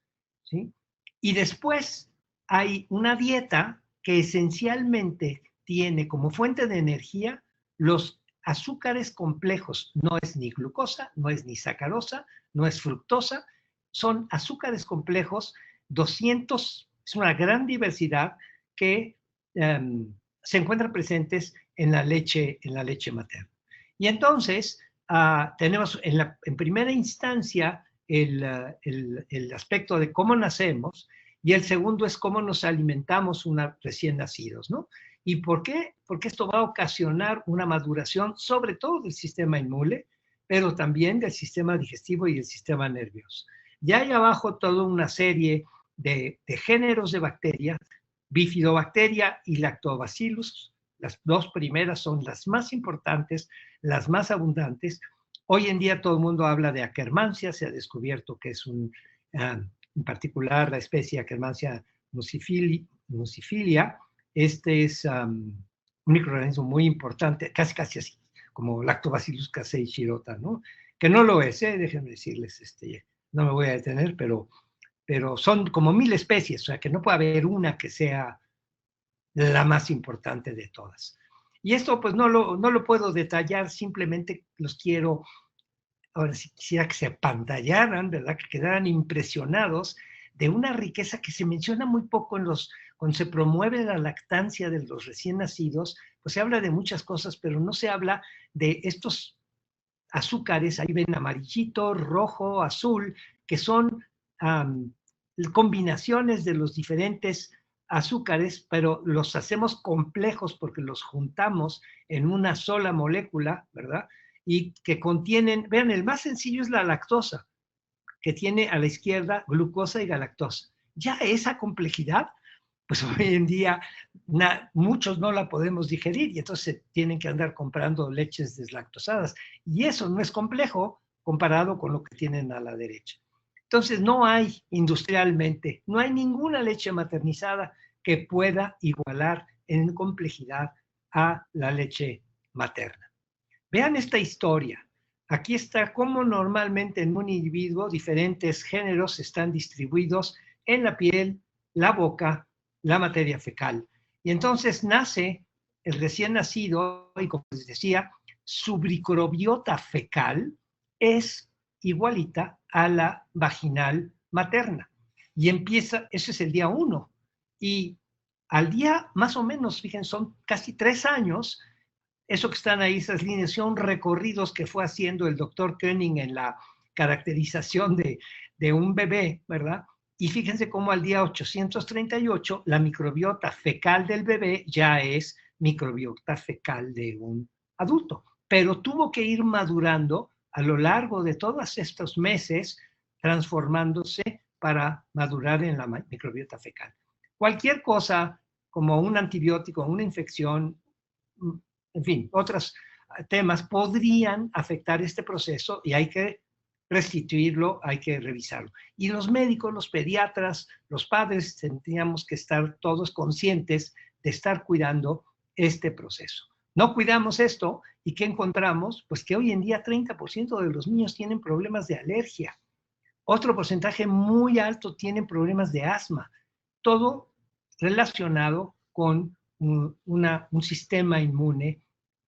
Speaker 2: ¿sí? Y después hay una dieta que esencialmente tiene como fuente de energía los azúcares complejos. No es ni glucosa, no es ni sacarosa, no es fructosa, son azúcares complejos, 200, es una gran diversidad que se encuentran presentes en la leche materna. Y entonces tenemos en primera instancia el aspecto de cómo nacemos, y el segundo es cómo nos alimentamos recién nacidos, ¿no? ¿Y por qué? Porque esto va a ocasionar una maduración, sobre todo del sistema inmune, pero también del sistema digestivo y del sistema nervioso. Ya hay abajo toda una serie de géneros de bacterias, Bifidobacteria y Lactobacillus. Las dos primeras son las más importantes, las más abundantes. Hoy en día todo el mundo habla de Akkermansia, se ha descubierto que es en particular la especie Akkermansia nucifilia. Este es un microorganismo muy importante, casi así, como Lactobacillus casei shirota, ¿no? Que no lo es, déjenme decirles, no me voy a detener, pero son como 1000 especies, o sea que no puede haber una que sea la más importante de todas. Y esto pues no lo puedo detallar, simplemente los quiero, ahora sí quisiera que se apantallaran, ¿verdad? Que quedaran impresionados de una riqueza que se menciona muy poco cuando se promueve la lactancia de los recién nacidos, pues se habla de muchas cosas, pero no se habla de estos azúcares, ahí ven amarillito, rojo, azul, que son combinaciones de los diferentes azúcares, pero los hacemos complejos porque los juntamos en una sola molécula, ¿verdad? Y que contienen, vean, el más sencillo es la lactosa, que tiene a la izquierda glucosa y galactosa. Ya esa complejidad, pues hoy en día muchos no la podemos digerir y entonces tienen que andar comprando leches deslactosadas. Y eso no es complejo comparado con lo que tienen a la derecha. Entonces no hay industrialmente, no hay ninguna leche maternizada que pueda igualar en complejidad a la leche materna. Vean esta historia. Aquí está cómo normalmente en un individuo diferentes géneros están distribuidos en la piel, la boca, la materia fecal. Y entonces nace el recién nacido y, como les decía, su microbiota fecal es igualita a la vaginal materna. Y empieza, ese es el día 1. Y al día más o menos, fíjense, son casi 3 años, eso que están ahí, esas líneas, son recorridos que fue haciendo el doctor Koenig en la caracterización de un bebé, ¿verdad? Y fíjense cómo al día 838 la microbiota fecal del bebé ya es microbiota fecal de un adulto. Pero tuvo que ir madurando a lo largo de todos estos meses, transformándose para madurar en la microbiota fecal. Cualquier cosa como un antibiótico, una infección, en fin, otros temas podrían afectar este proceso y hay que restituirlo, hay que revisarlo. Y los médicos, los pediatras, los padres tendríamos que estar todos conscientes de estar cuidando este proceso. No cuidamos esto y ¿qué encontramos? Pues que hoy en día 30% de los niños tienen problemas de alergia. Otro porcentaje muy alto tienen problemas de asma. Todo relacionado con un sistema inmune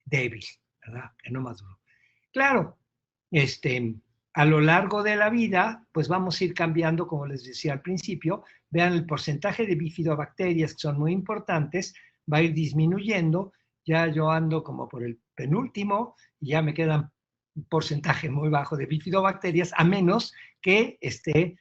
Speaker 2: débil, ¿verdad? Que no maduró. Claro, a lo largo de la vida, pues vamos a ir cambiando, como les decía al principio. Vean el porcentaje de bifidobacterias, que son muy importantes, va a ir disminuyendo. Ya yo ando como por el penúltimo y ya me quedan un porcentaje muy bajo de bifidobacterias, a menos que esté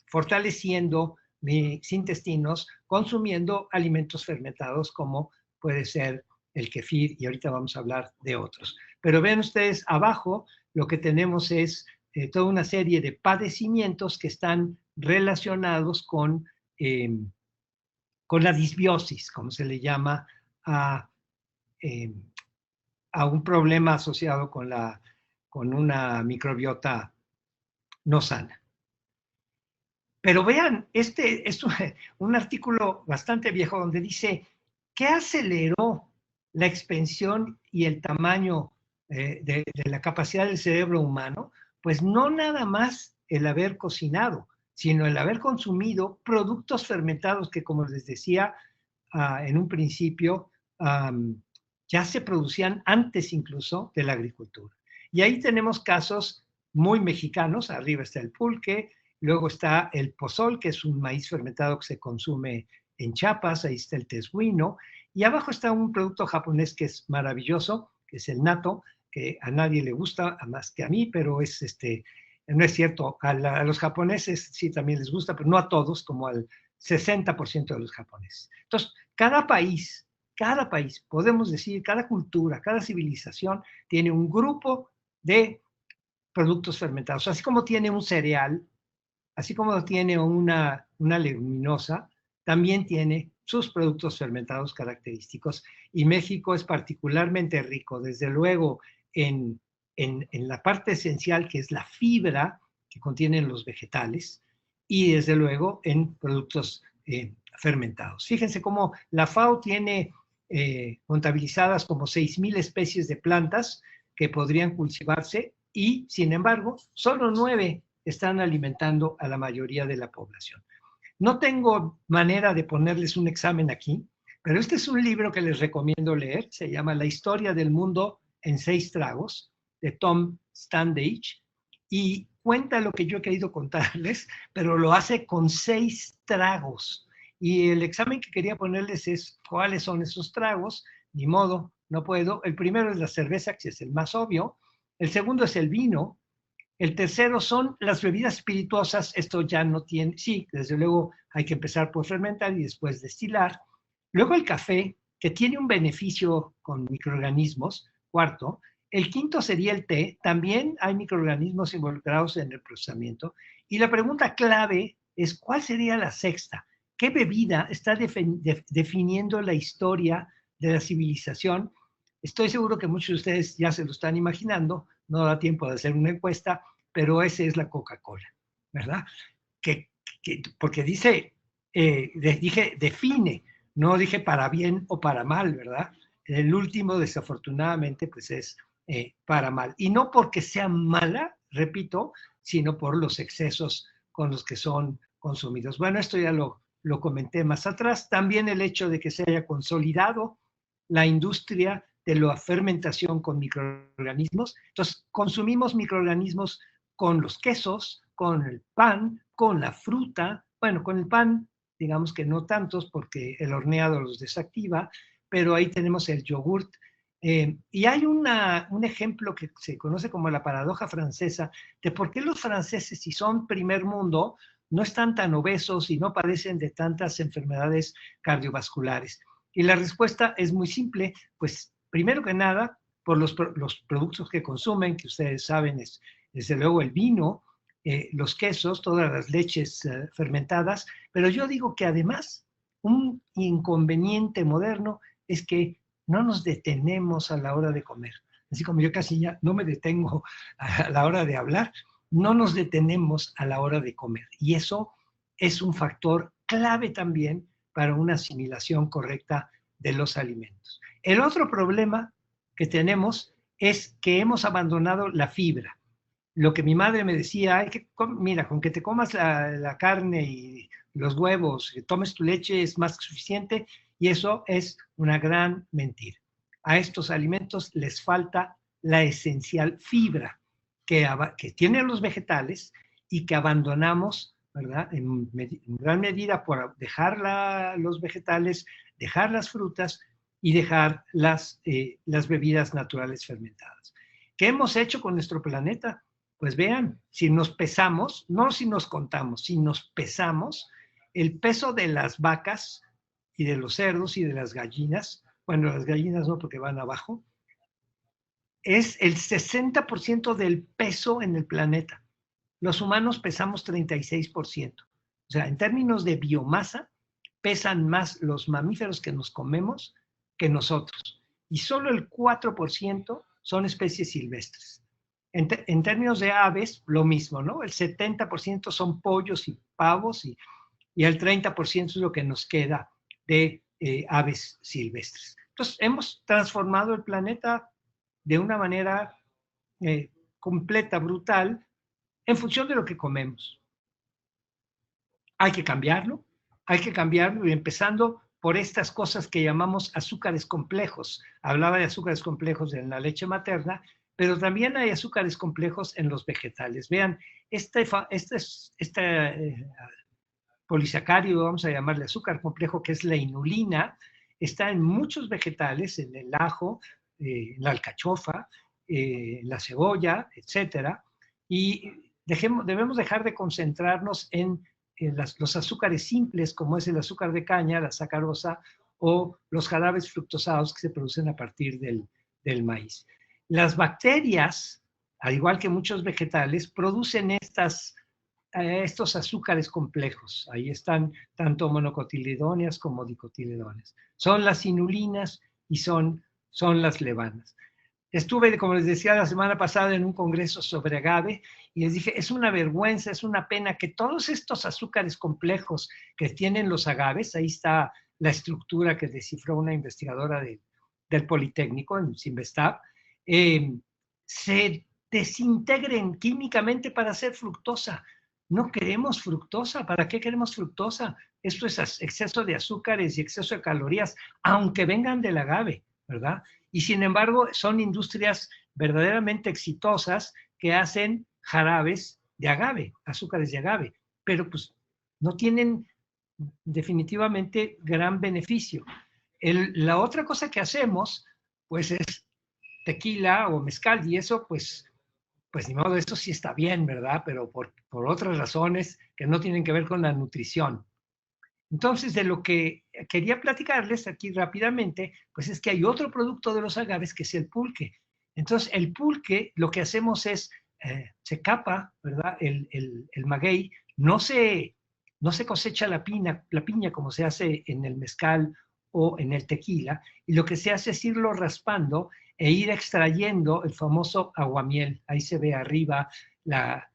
Speaker 2: fortaleciendo mis intestinos consumiendo alimentos fermentados como puede ser el kefir, y ahorita vamos a hablar de otros. Pero ven ustedes abajo, lo que tenemos es toda una serie de padecimientos que están relacionados con la disbiosis, como se le llama a un problema asociado con una microbiota no sana. Pero vean, este es un artículo bastante viejo donde dice, ¿qué aceleró la expansión y el tamaño de la capacidad del cerebro humano? Pues no nada más el haber cocinado, sino el haber consumido productos fermentados que, como les decía en un principio, ya se producían antes incluso de la agricultura. Y ahí tenemos casos muy mexicanos, arriba está el pulque, luego está el pozol, que es un maíz fermentado que se consume en Chiapas, ahí está el tesguino, Y abajo está un producto japonés que es maravilloso, que es el natto, que a nadie le gusta, más que a mí, pero es no es cierto, a los japoneses sí también les gusta, pero no a todos, como al 60% de los japoneses. Entonces, cada país, podemos decir, cada cultura, cada civilización tiene un grupo de productos fermentados. Así como tiene un cereal, así como tiene una leguminosa, también tiene sus productos fermentados característicos. Y México es particularmente rico, desde luego, en la parte esencial, que es la fibra que contienen los vegetales, y desde luego en productos fermentados. Fíjense cómo la FAO tiene contabilizadas como 6,000 especies de plantas que podrían cultivarse y, sin embargo, solo 9 están alimentando a la mayoría de la población. No tengo manera de ponerles un examen aquí, pero este es un libro que les recomiendo leer. Se llama La historia del mundo en 6 tragos, de Tom Standage, y cuenta lo que yo he querido contarles, pero lo hace con 6 tragos. Y el examen que quería ponerles es cuáles son esos tragos. Ni modo, no puedo. El primero es la cerveza, que es el más obvio. El segundo es el vino. El tercero son las bebidas espirituosas. Esto ya no tiene, sí, desde luego hay que empezar por fermentar y después destilar. Luego el café, que tiene un beneficio con microorganismos. Cuarto. El quinto sería el té. También hay microorganismos involucrados en el procesamiento. Y la pregunta clave es, ¿cuál sería la sexta? ¿Qué bebida está definiendo la historia de la civilización? Estoy seguro que muchos de ustedes ya se lo están imaginando, no da tiempo de hacer una encuesta, pero esa es la Coca-Cola, ¿verdad? Porque dice, dije define, no dije para bien o para mal, ¿verdad? El último, desafortunadamente, pues es para mal. Y no porque sea mala, repito, sino por los excesos con los que son consumidos. Bueno, esto ya lo comenté más atrás. También el hecho de que se haya consolidado la industria de la fermentación con microorganismos. Entonces, consumimos microorganismos con los quesos, con el pan, con la fruta. Bueno, con el pan, digamos que no tantos porque el horneado los desactiva, pero ahí tenemos el yogurt. Y hay un ejemplo que se conoce como la paradoja francesa de por qué los franceses, si son primer mundo, no están tan obesos y no padecen de tantas enfermedades cardiovasculares. Y la respuesta es muy simple, pues primero que nada, por los productos que consumen, que ustedes saben es desde luego el vino, los quesos, todas las leches fermentadas, pero yo digo que además un inconveniente moderno es que no nos detenemos a la hora de comer. Así como yo casi ya no me detengo a la hora de hablar, no nos detenemos a la hora de comer. Y eso es un factor clave también para una asimilación correcta de los alimentos. El otro problema que tenemos es que hemos abandonado la fibra. Lo que mi madre me decía, mira, con que te comas la carne y los huevos, que tomes tu leche es más que suficiente, y eso es una gran mentira. A estos alimentos les falta la esencial fibra que tienen los vegetales y que abandonamos, ¿verdad? En gran medida por dejar los vegetales, dejar las frutas y dejar las bebidas naturales fermentadas. ¿Qué hemos hecho con nuestro planeta? Pues vean, si nos pesamos, no si nos contamos, si nos pesamos, el peso de las vacas y de los cerdos y de las gallinas, bueno, las gallinas no porque van abajo, es el 60% del peso en el planeta. Los humanos pesamos 36%. O sea, en términos de biomasa, pesan más los mamíferos que nos comemos que nosotros. Y solo el 4% son especies silvestres. En términos de aves, lo mismo, ¿no? El 70% son pollos y pavos y el 30% es lo que nos queda de aves silvestres. Entonces, hemos transformado el planeta de una manera completa, brutal, en función de lo que comemos. Hay que cambiarlo y empezando por estas cosas que llamamos azúcares complejos. Hablaba de azúcares complejos en la leche materna, pero también hay azúcares complejos en los vegetales. Vean, este polisacario, vamos a llamarle azúcar complejo, que es la inulina, está en muchos vegetales, en el ajo, en la alcachofa, la cebolla, etcétera, y debemos dejar de concentrarnos en los azúcares simples, como es el azúcar de caña, la sacarosa, o los jarabes fructosados que se producen a partir del maíz. Las bacterias, al igual que muchos vegetales, producen estos azúcares complejos. Ahí están tanto monocotiledóneas como dicotiledóneas. Son las inulinas y son las levanas. Estuve, como les decía la semana pasada, en un congreso sobre agave y les dije, es una vergüenza, es una pena que todos estos azúcares complejos que tienen los agaves, ahí está la estructura que descifró una investigadora del Politécnico, en Simvestab, se desintegren químicamente para hacer fructosa. No queremos fructosa. ¿Para qué queremos fructosa? Esto es exceso de azúcares y exceso de calorías, aunque vengan del agave, ¿verdad? Y sin embargo, son industrias verdaderamente exitosas que hacen jarabes de agave, azúcares de agave, pero pues no tienen definitivamente gran beneficio. La otra cosa que hacemos, pues es tequila o mezcal, y eso pues ni modo, eso sí está bien, ¿verdad? Pero por otras razones que no tienen que ver con la nutrición. Entonces, de lo que quería platicarles aquí rápidamente, pues es que hay otro producto de los agaves que es el pulque. Entonces, el pulque, lo que hacemos es, se capa, ¿verdad? El maguey, no se cosecha la piña como se hace en el mezcal o en el tequila, y lo que se hace es irlo raspando e ir extrayendo el famoso aguamiel. Ahí se ve arriba la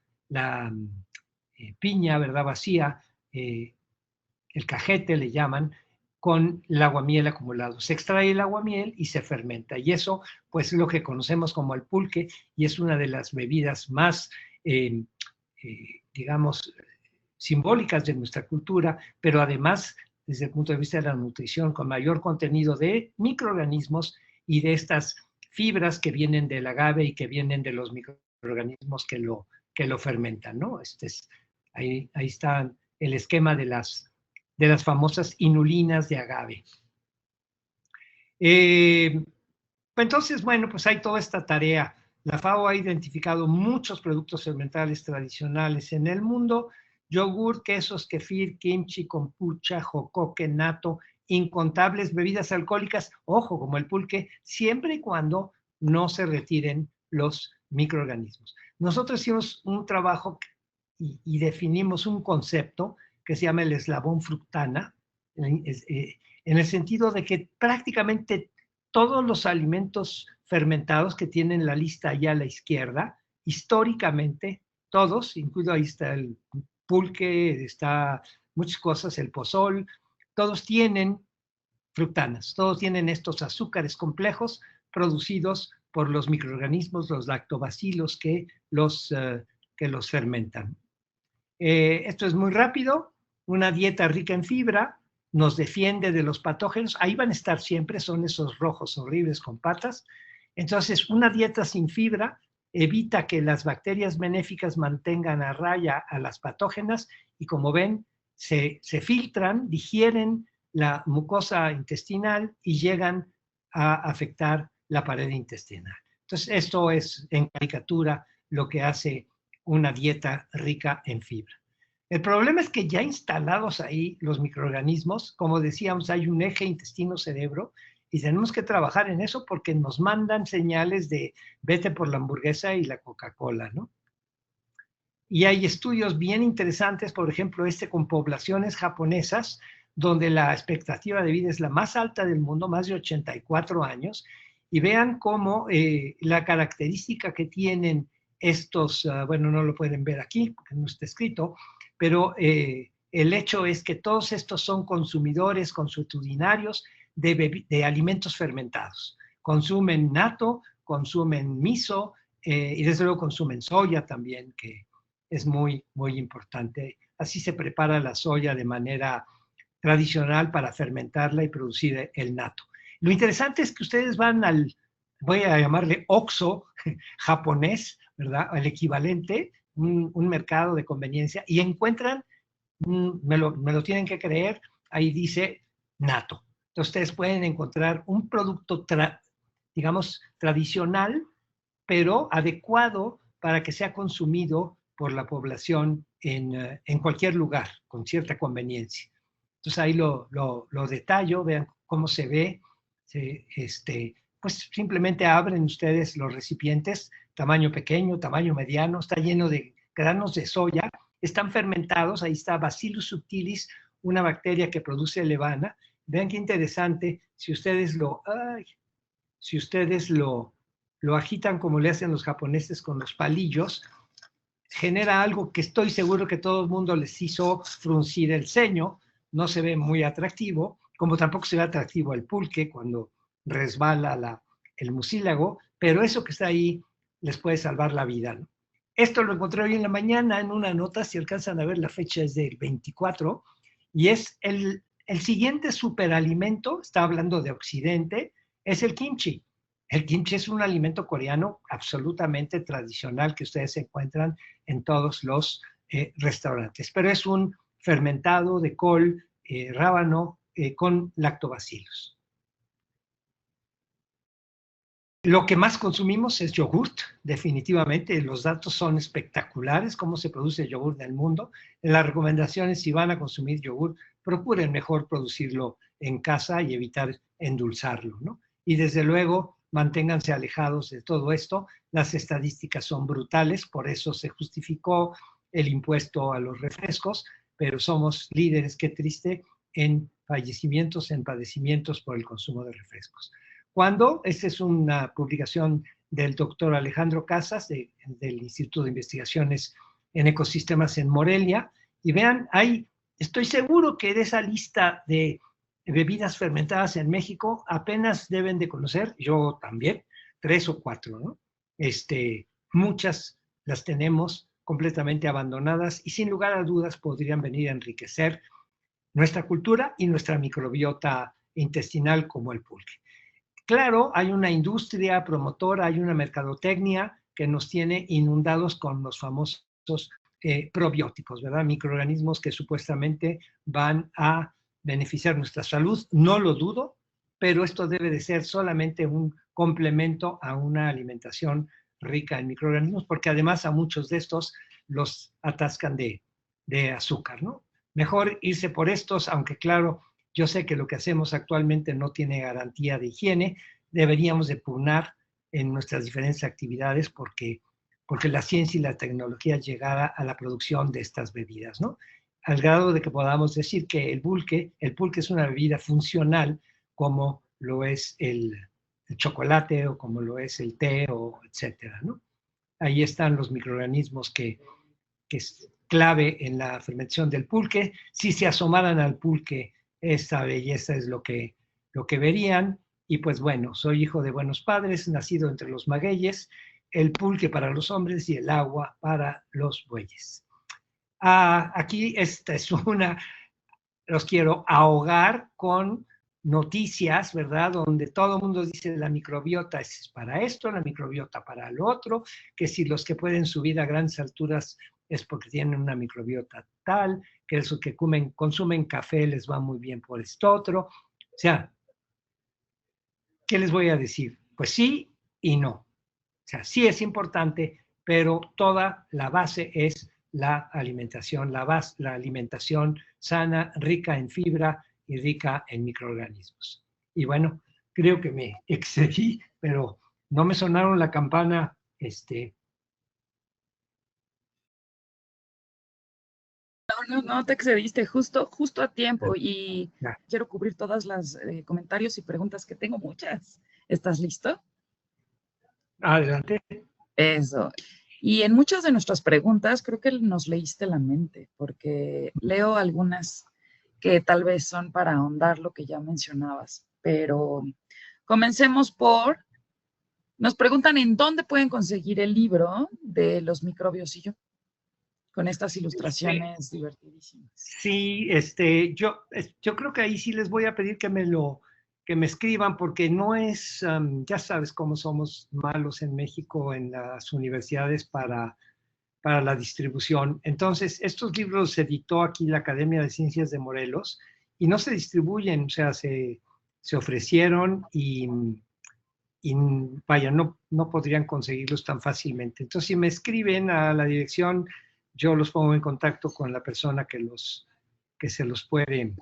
Speaker 2: piña, ¿verdad? Vacía, el cajete le llaman, con el aguamiel acumulado. Se extrae el aguamiel y se fermenta. Y eso, pues, es lo que conocemos como el pulque, y es una de las bebidas más, digamos, simbólicas de nuestra cultura, pero además, desde el punto de vista de la nutrición, con mayor contenido de microorganismos y de estas fibras que vienen del agave y que vienen de los microorganismos que lo fermentan, ¿no? Ahí está el esquema de las famosas inulinas de agave. Entonces, bueno, pues hay toda esta tarea. La FAO ha identificado muchos productos fermentales tradicionales en el mundo: yogur, quesos, kefir, kimchi, kombucha, jocoque, natto, incontables bebidas alcohólicas, ojo, como el pulque, siempre y cuando no se retiren los microorganismos. Nosotros hicimos un trabajo y definimos un concepto que se llama el eslabón fructana, en el sentido de que prácticamente todos los alimentos fermentados que tienen la lista allá a la izquierda, históricamente, todos, incluido ahí está el pulque, está muchas cosas, el pozol, todos tienen fructanas, todos tienen estos azúcares complejos producidos por los microorganismos, los lactobacilos que los fermentan. Esto es muy rápido. Una dieta rica en fibra nos defiende de los patógenos. Ahí van a estar siempre, son esos rojos horribles con patas. Entonces, una dieta sin fibra evita que las bacterias benéficas mantengan a raya a las patógenas y, como ven, se filtran, digieren la mucosa intestinal y llegan a afectar la pared intestinal. Entonces, esto es en caricatura lo que hace una dieta rica en fibra. El problema es que ya instalados ahí los microorganismos, como decíamos, hay un eje intestino-cerebro y tenemos que trabajar en eso porque nos mandan señales de vete por la hamburguesa y la Coca-Cola, ¿no? Y hay estudios bien interesantes, por ejemplo, con poblaciones japonesas, donde la expectativa de vida es la más alta del mundo, más de 84 años, y vean cómo la característica que tienen estos, bueno, no lo pueden ver aquí porque no está escrito, pero el hecho es que todos estos son consumidores consuetudinarios de alimentos fermentados. Consumen natto, consumen miso y desde luego consumen soya también, que es muy, muy importante. Así se prepara la soya de manera tradicional para fermentarla y producir el natto. Lo interesante es que ustedes van voy a llamarle OXXO japonés, ¿verdad? El equivalente, un mercado de conveniencia, y encuentran, me lo tienen que creer, ahí dice natto. Entonces ustedes pueden encontrar un producto, digamos, tradicional, pero adecuado para que sea consumido por la población en cualquier lugar, con cierta conveniencia. Entonces ahí lo detallo, vean cómo se ve. Pues simplemente abren ustedes los recipientes, tamaño pequeño, tamaño mediano, está lleno de granos de soya, están fermentados, ahí está Bacillus subtilis, una bacteria que produce levana. Vean qué interesante, si ustedes lo agitan como le hacen los japoneses con los palillos, genera algo que estoy seguro que todo el mundo les hizo fruncir el ceño, no se ve muy atractivo, como tampoco se ve atractivo el pulque cuando resbala el mucílago, pero eso que está ahí les puede salvar la vida, ¿no? Esto lo encontré hoy en la mañana en una nota, si alcanzan a ver la fecha es del 24, y es el siguiente superalimento, está hablando de Occidente, es el kimchi. El kimchi es un alimento coreano absolutamente tradicional que ustedes encuentran en todos los restaurantes, pero es un fermentado de col, rábano, con lactobacillus. Lo que más consumimos es yogurt, definitivamente. Los datos son espectaculares, cómo se produce el yogurt en el mundo. Las recomendaciones, si van a consumir yogurt, procuren mejor producirlo en casa y evitar endulzarlo, ¿no? Y desde luego, manténganse alejados de todo esto. Las estadísticas son brutales, por eso se justificó el impuesto a los refrescos, pero somos líderes, qué triste, en fallecimientos, en padecimientos por el consumo de refrescos. Cuando, esta es una publicación del doctor Alejandro Casas, del Instituto de Investigaciones en Ecosistemas en Morelia, y vean, estoy seguro que de esa lista de bebidas fermentadas en México apenas deben de conocer, yo también, 3 o 4, ¿no? Muchas las tenemos completamente abandonadas y sin lugar a dudas podrían venir a enriquecer nuestra cultura y nuestra microbiota intestinal como el pulque. Claro, hay una industria promotora, hay una mercadotecnia que nos tiene inundados con los famosos probióticos, ¿verdad? Microorganismos que supuestamente van a beneficiar nuestra salud. No lo dudo, pero esto debe de ser solamente un complemento a una alimentación rica en microorganismos, porque además a muchos de estos los atascan de azúcar, ¿no? Mejor irse por estos, aunque claro, yo sé que lo que hacemos actualmente no tiene garantía de higiene, deberíamos de pugnar en nuestras diferentes actividades porque la ciencia y la tecnología llegará a la producción de estas bebidas, ¿no? Al grado de que podamos decir que el pulque es una bebida funcional como lo es el chocolate o como lo es el té, o etcétera, ¿no? Ahí están los microorganismos que es clave en la fermentación del pulque. Si se asomaran al pulque, esta belleza es lo que verían. Y pues bueno, soy hijo de buenos padres, nacido entre los magueyes, el pulque para los hombres y el agua para los bueyes. Aquí esta es los quiero ahogar con noticias, ¿verdad? Donde todo el mundo dice la microbiota es para esto, la microbiota para lo otro, que si los que pueden subir a grandes alturas es porque tienen una microbiota tal, que esos que consumen café les va muy bien por esto otro. O sea, ¿qué les voy a decir? Pues sí y no. O sea, sí es importante, pero toda la base es la alimentación, la alimentación sana, rica en fibra y rica en microorganismos. Y bueno, creo que me excedí, pero no me sonaron la campana,
Speaker 1: No te excediste, justo a tiempo y
Speaker 2: ya.
Speaker 1: quiero cubrir todas las comentarios y preguntas que tengo, muchas. ¿Estás listo?
Speaker 2: Adelante.
Speaker 1: Eso. Y en muchas de nuestras preguntas creo que nos leíste la mente, porque leo algunas que tal vez son para ahondar lo que ya mencionabas, pero comencemos por, nos preguntan en dónde pueden conseguir el libro de los microbios y yo, con estas ilustraciones divertidísimas.
Speaker 2: Sí, yo creo que ahí sí les voy a pedir que me escriban, porque no es, ya sabes cómo somos malos en México en las universidades para la distribución. Entonces, estos libros se editó aquí la Academia de Ciencias de Morelos y no se distribuyen, o sea, se ofrecieron y vaya, no podrían conseguirlos tan fácilmente. Entonces, si me escriben a la dirección, yo los pongo en contacto con la persona que se los puede,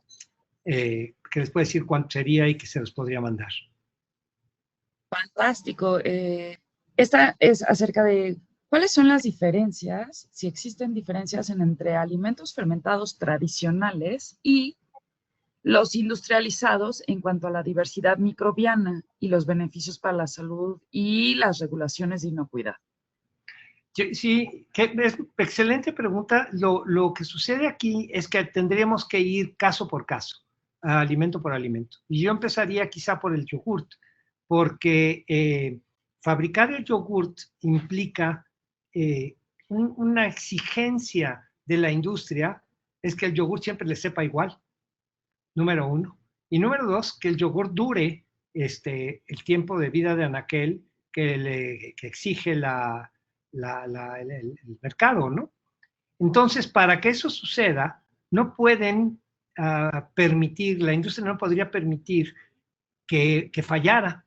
Speaker 2: que les puede decir cuánto sería y que se los podría mandar.
Speaker 1: Fantástico. Esta es acerca de cuáles son las diferencias, si existen diferencias entre alimentos fermentados tradicionales y los industrializados en cuanto a la diversidad microbiana y los beneficios para la salud y las regulaciones de inocuidad.
Speaker 2: Sí, que es excelente pregunta. Lo que sucede aquí es que tendríamos que ir caso por caso, alimento por alimento. Y yo empezaría quizá por el yogurt, porque fabricar el yogurt implica una exigencia de la industria, es que el yogurt siempre le sepa igual, número uno. Y número dos, que el yogurt dure el tiempo de vida de anaquel que exige el mercado, ¿no? Entonces, para que eso suceda, no pueden permitir, la industria no podría permitir que fallara.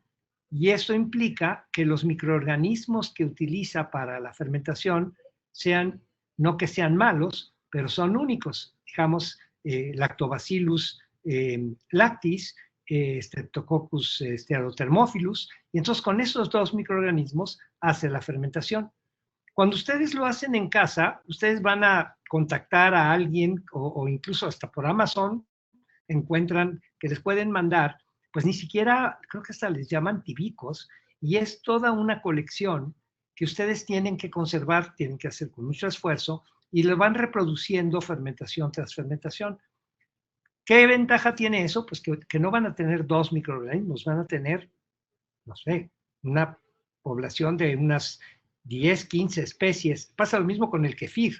Speaker 2: Y eso implica que los microorganismos que utiliza para la fermentación sean, no que sean malos, pero son únicos. Digamos, Lactobacillus lactis, Streptococcus steatothermophilus, y entonces con esos dos microorganismos hace la fermentación. Cuando ustedes lo hacen en casa, ustedes van a contactar a alguien o incluso hasta por Amazon encuentran que les pueden mandar, pues ni siquiera, creo que hasta les llaman tibicos, y es toda una colección que ustedes tienen que conservar, tienen que hacer con mucho esfuerzo, y lo van reproduciendo fermentación tras fermentación. ¿Qué ventaja tiene eso? Pues que no van a tener dos microorganismos, van a tener, no sé, una población de unas 10, 15 especies. Pasa lo mismo con el kefir.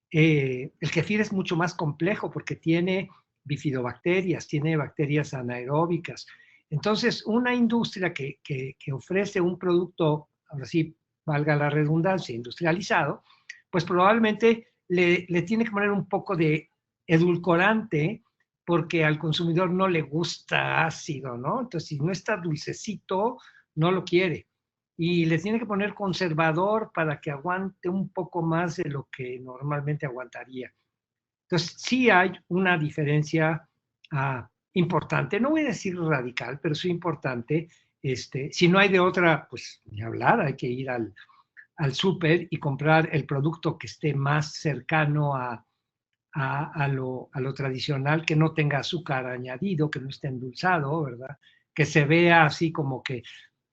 Speaker 2: El kefir es mucho más complejo porque tiene bifidobacterias, tiene bacterias anaeróbicas. Entonces, una industria que ofrece un producto, ahora sí, valga la redundancia, industrializado, pues probablemente le tiene que poner un poco de edulcorante porque al consumidor no le gusta ácido, ¿no? Entonces, si no está dulcecito, no lo quiere. Y le tiene que poner conservador para que aguante un poco más de lo que normalmente aguantaría. Entonces, sí hay una diferencia importante, no voy a decir radical, pero sí importante. Si no hay de otra, pues ni hablar, hay que ir al súper y comprar el producto que esté más cercano a lo tradicional, que no tenga azúcar añadido, que no esté endulzado, ¿verdad? Que se vea así como que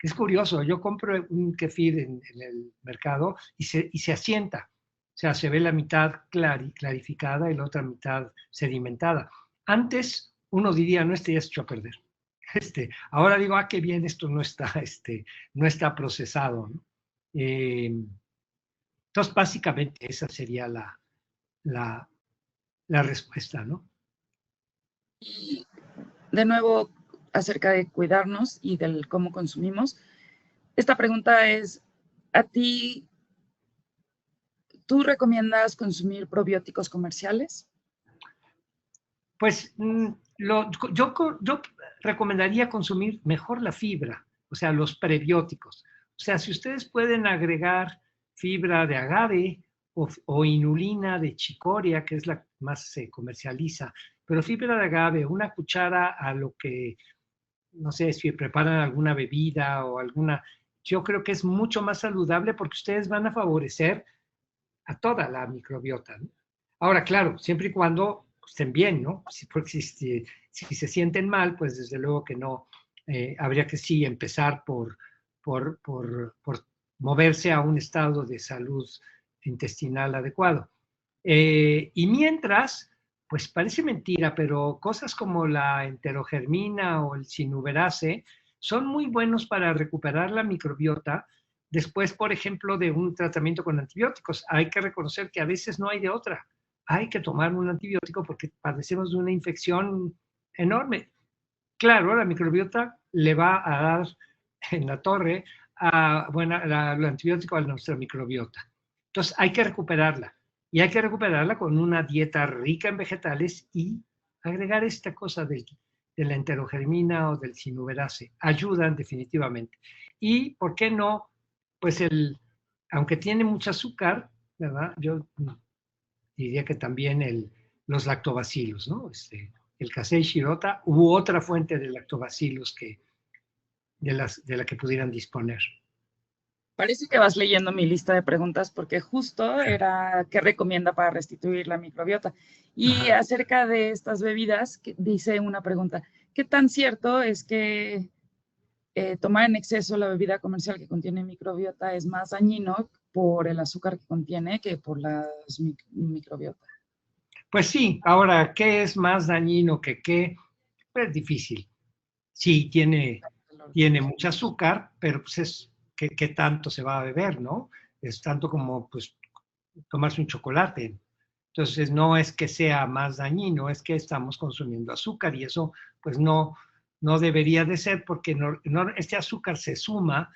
Speaker 2: es curioso, yo compro un kefir en el mercado y se asienta, o sea, se ve la mitad clarificada y la otra mitad sedimentada. Antes uno diría, no, ya se echó a perder. Ahora digo, qué bien, esto no está procesado, ¿no? Entonces, básicamente esa sería la respuesta, ¿no?
Speaker 1: Y de nuevo, acerca de cuidarnos y del cómo consumimos, esta pregunta es, ¿a ti, tú recomiendas consumir probióticos comerciales?
Speaker 2: Pues yo recomendaría consumir mejor la fibra, o sea, los prebióticos. O sea, si ustedes pueden agregar fibra de agave o inulina de chicoria, que es la que más se comercializa, pero fibra de agave, una cuchara a lo que, no sé, si preparan alguna bebida o alguna, yo creo que es mucho más saludable porque ustedes van a favorecer a toda la microbiota, ¿no? Ahora, claro, siempre y cuando estén bien, ¿no? Porque si se sienten mal, pues desde luego que no, habría que sí empezar por moverse a un estado de salud intestinal adecuado. Y mientras, pues parece mentira, pero cosas como la enterogermina o el sinuberase son muy buenos para recuperar la microbiota después, por ejemplo, de un tratamiento con antibióticos. Hay que reconocer que a veces no hay de otra. Hay que tomar un antibiótico porque padecemos de una infección enorme. Claro, la microbiota le va a dar en la torre el antibiótico a nuestra microbiota. Entonces hay que recuperarla. Y hay que recuperarla con una dieta rica en vegetales y agregar esta cosa de la enterogermina o del sinuberase. Ayudan definitivamente. Y, ¿por qué no? Pues aunque tiene mucho azúcar, ¿verdad? Yo diría que también los lactobacilos, ¿no? El Kasei Shirota u otra fuente de lactobacilos de la que pudieran disponer.
Speaker 1: Parece que vas leyendo mi lista de preguntas porque justo era qué recomienda para restituir la microbiota. Y
Speaker 2: Ajá.
Speaker 1: acerca de estas bebidas, dice una pregunta, ¿qué tan cierto es que tomar en exceso la bebida comercial que contiene microbiota es más dañino por el azúcar que contiene que por las microbiota?
Speaker 2: Pues sí, ahora, ¿qué es más dañino que qué? Pues es difícil. Sí, tiene mucho azúcar, pero pues ¿qué tanto se va a beber, no? Es tanto como, pues, tomarse un chocolate. Entonces, no es que sea más dañino, es que estamos consumiendo azúcar y eso, pues, no debería de ser porque este azúcar se suma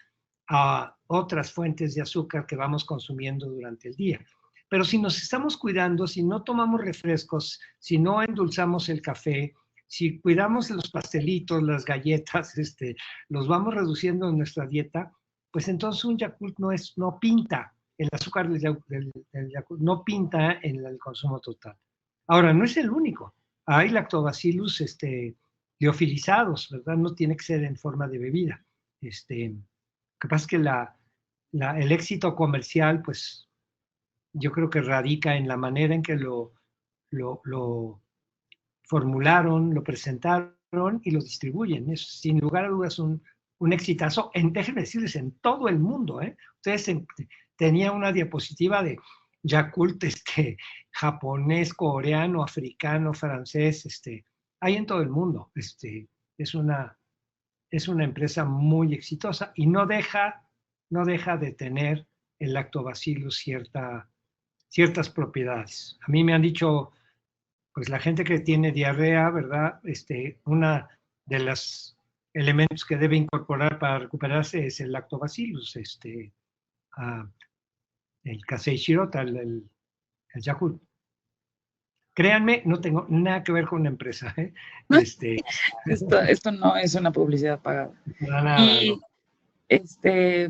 Speaker 2: a otras fuentes de azúcar que vamos consumiendo durante el día. Pero si nos estamos cuidando, si no tomamos refrescos, si no endulzamos el café, si cuidamos los pastelitos, las galletas, los vamos reduciendo en nuestra dieta, pues entonces un Yakult no pinta, el azúcar del Yakult no pinta en el consumo total. Ahora, no es el único. Hay lactobacillus liofilizados, ¿verdad? No tiene que ser en forma de bebida. Lo que pasa es que el éxito comercial, pues yo creo que radica en la manera en que lo formularon, lo presentaron y lo distribuyen. Es sin lugar a dudas un exitazo, déjenme decirles, en todo el mundo. Ustedes tenía una diapositiva de Yakult japonés, coreano, africano, francés, hay en todo el mundo. Es una empresa muy exitosa y no deja de tener el lactobacillus ciertas propiedades. A mí me han dicho, pues la gente que tiene diarrea, ¿verdad? Una de los elementos que debe incorporar para recuperarse es el lactobacillus, el Kasei Shirota, el Yakult. Créanme, no tengo nada que ver con una empresa, ¿eh?
Speaker 1: Esto no es una publicidad pagada.
Speaker 2: Nada,
Speaker 1: Y
Speaker 2: no.
Speaker 1: este,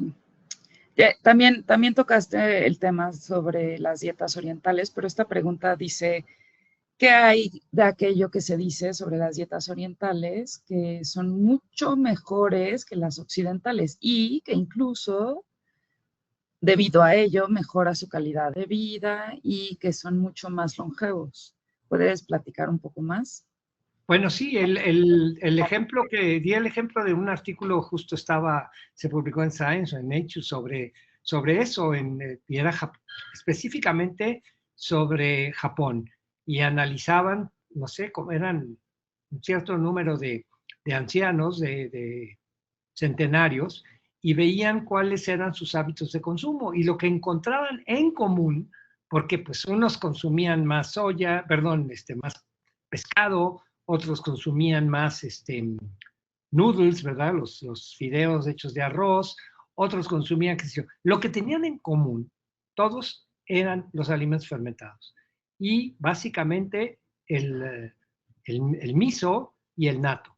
Speaker 1: también tocaste el tema sobre las dietas orientales, pero esta pregunta dice, ¿qué hay de aquello que se dice sobre las dietas orientales que son mucho mejores que las occidentales y que incluso debido a ello mejora su calidad de vida y que son mucho más longevos? ¿Puedes platicar un poco más?
Speaker 2: Bueno, sí, el ejemplo que di, el ejemplo de un artículo justo se publicó en Science o en Nature sobre eso, y era específicamente sobre Japón, y analizaban, no sé, cómo eran un cierto número de ancianos, de centenarios, y veían cuáles eran sus hábitos de consumo, y lo que encontraban en común, porque pues unos consumían más soya, perdón, más pescado, otros consumían más noodles, ¿verdad? Los fideos hechos de arroz, otros consumían, qué sé yo. Lo que tenían en común, todos eran los alimentos fermentados. Y básicamente el miso y el natto.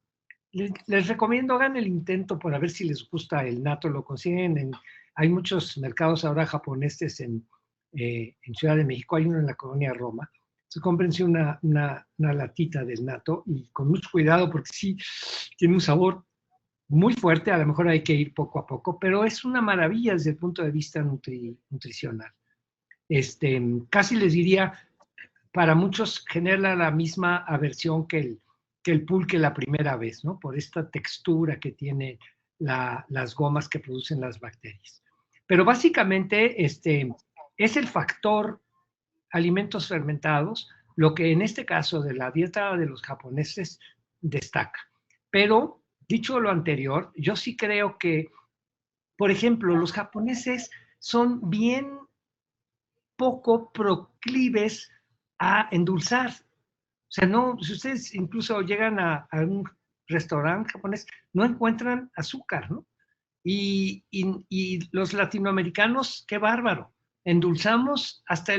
Speaker 2: Les recomiendo, hagan el intento por a ver si les gusta el natto, lo consiguen hay muchos mercados ahora japoneses en Ciudad de México, hay uno en la colonia Roma. Entonces, cómprense una latita del natto y con mucho cuidado porque sí tiene un sabor muy fuerte, a lo mejor hay que ir poco a poco, pero es una maravilla desde el punto de vista nutricional. Casi les diría, para muchos genera la misma aversión que el pulque la primera vez, ¿no? Por esta textura que tiene las gomas que producen las bacterias. Pero básicamente es el factor alimentos fermentados lo que en este caso de la dieta de los japoneses destaca. Pero, dicho lo anterior, yo sí creo que, por ejemplo, los japoneses son bien poco proclives a endulzar. O sea, no, si ustedes incluso llegan a un restaurante japonés, no encuentran azúcar, ¿no? Y los latinoamericanos, qué bárbaro, endulzamos hasta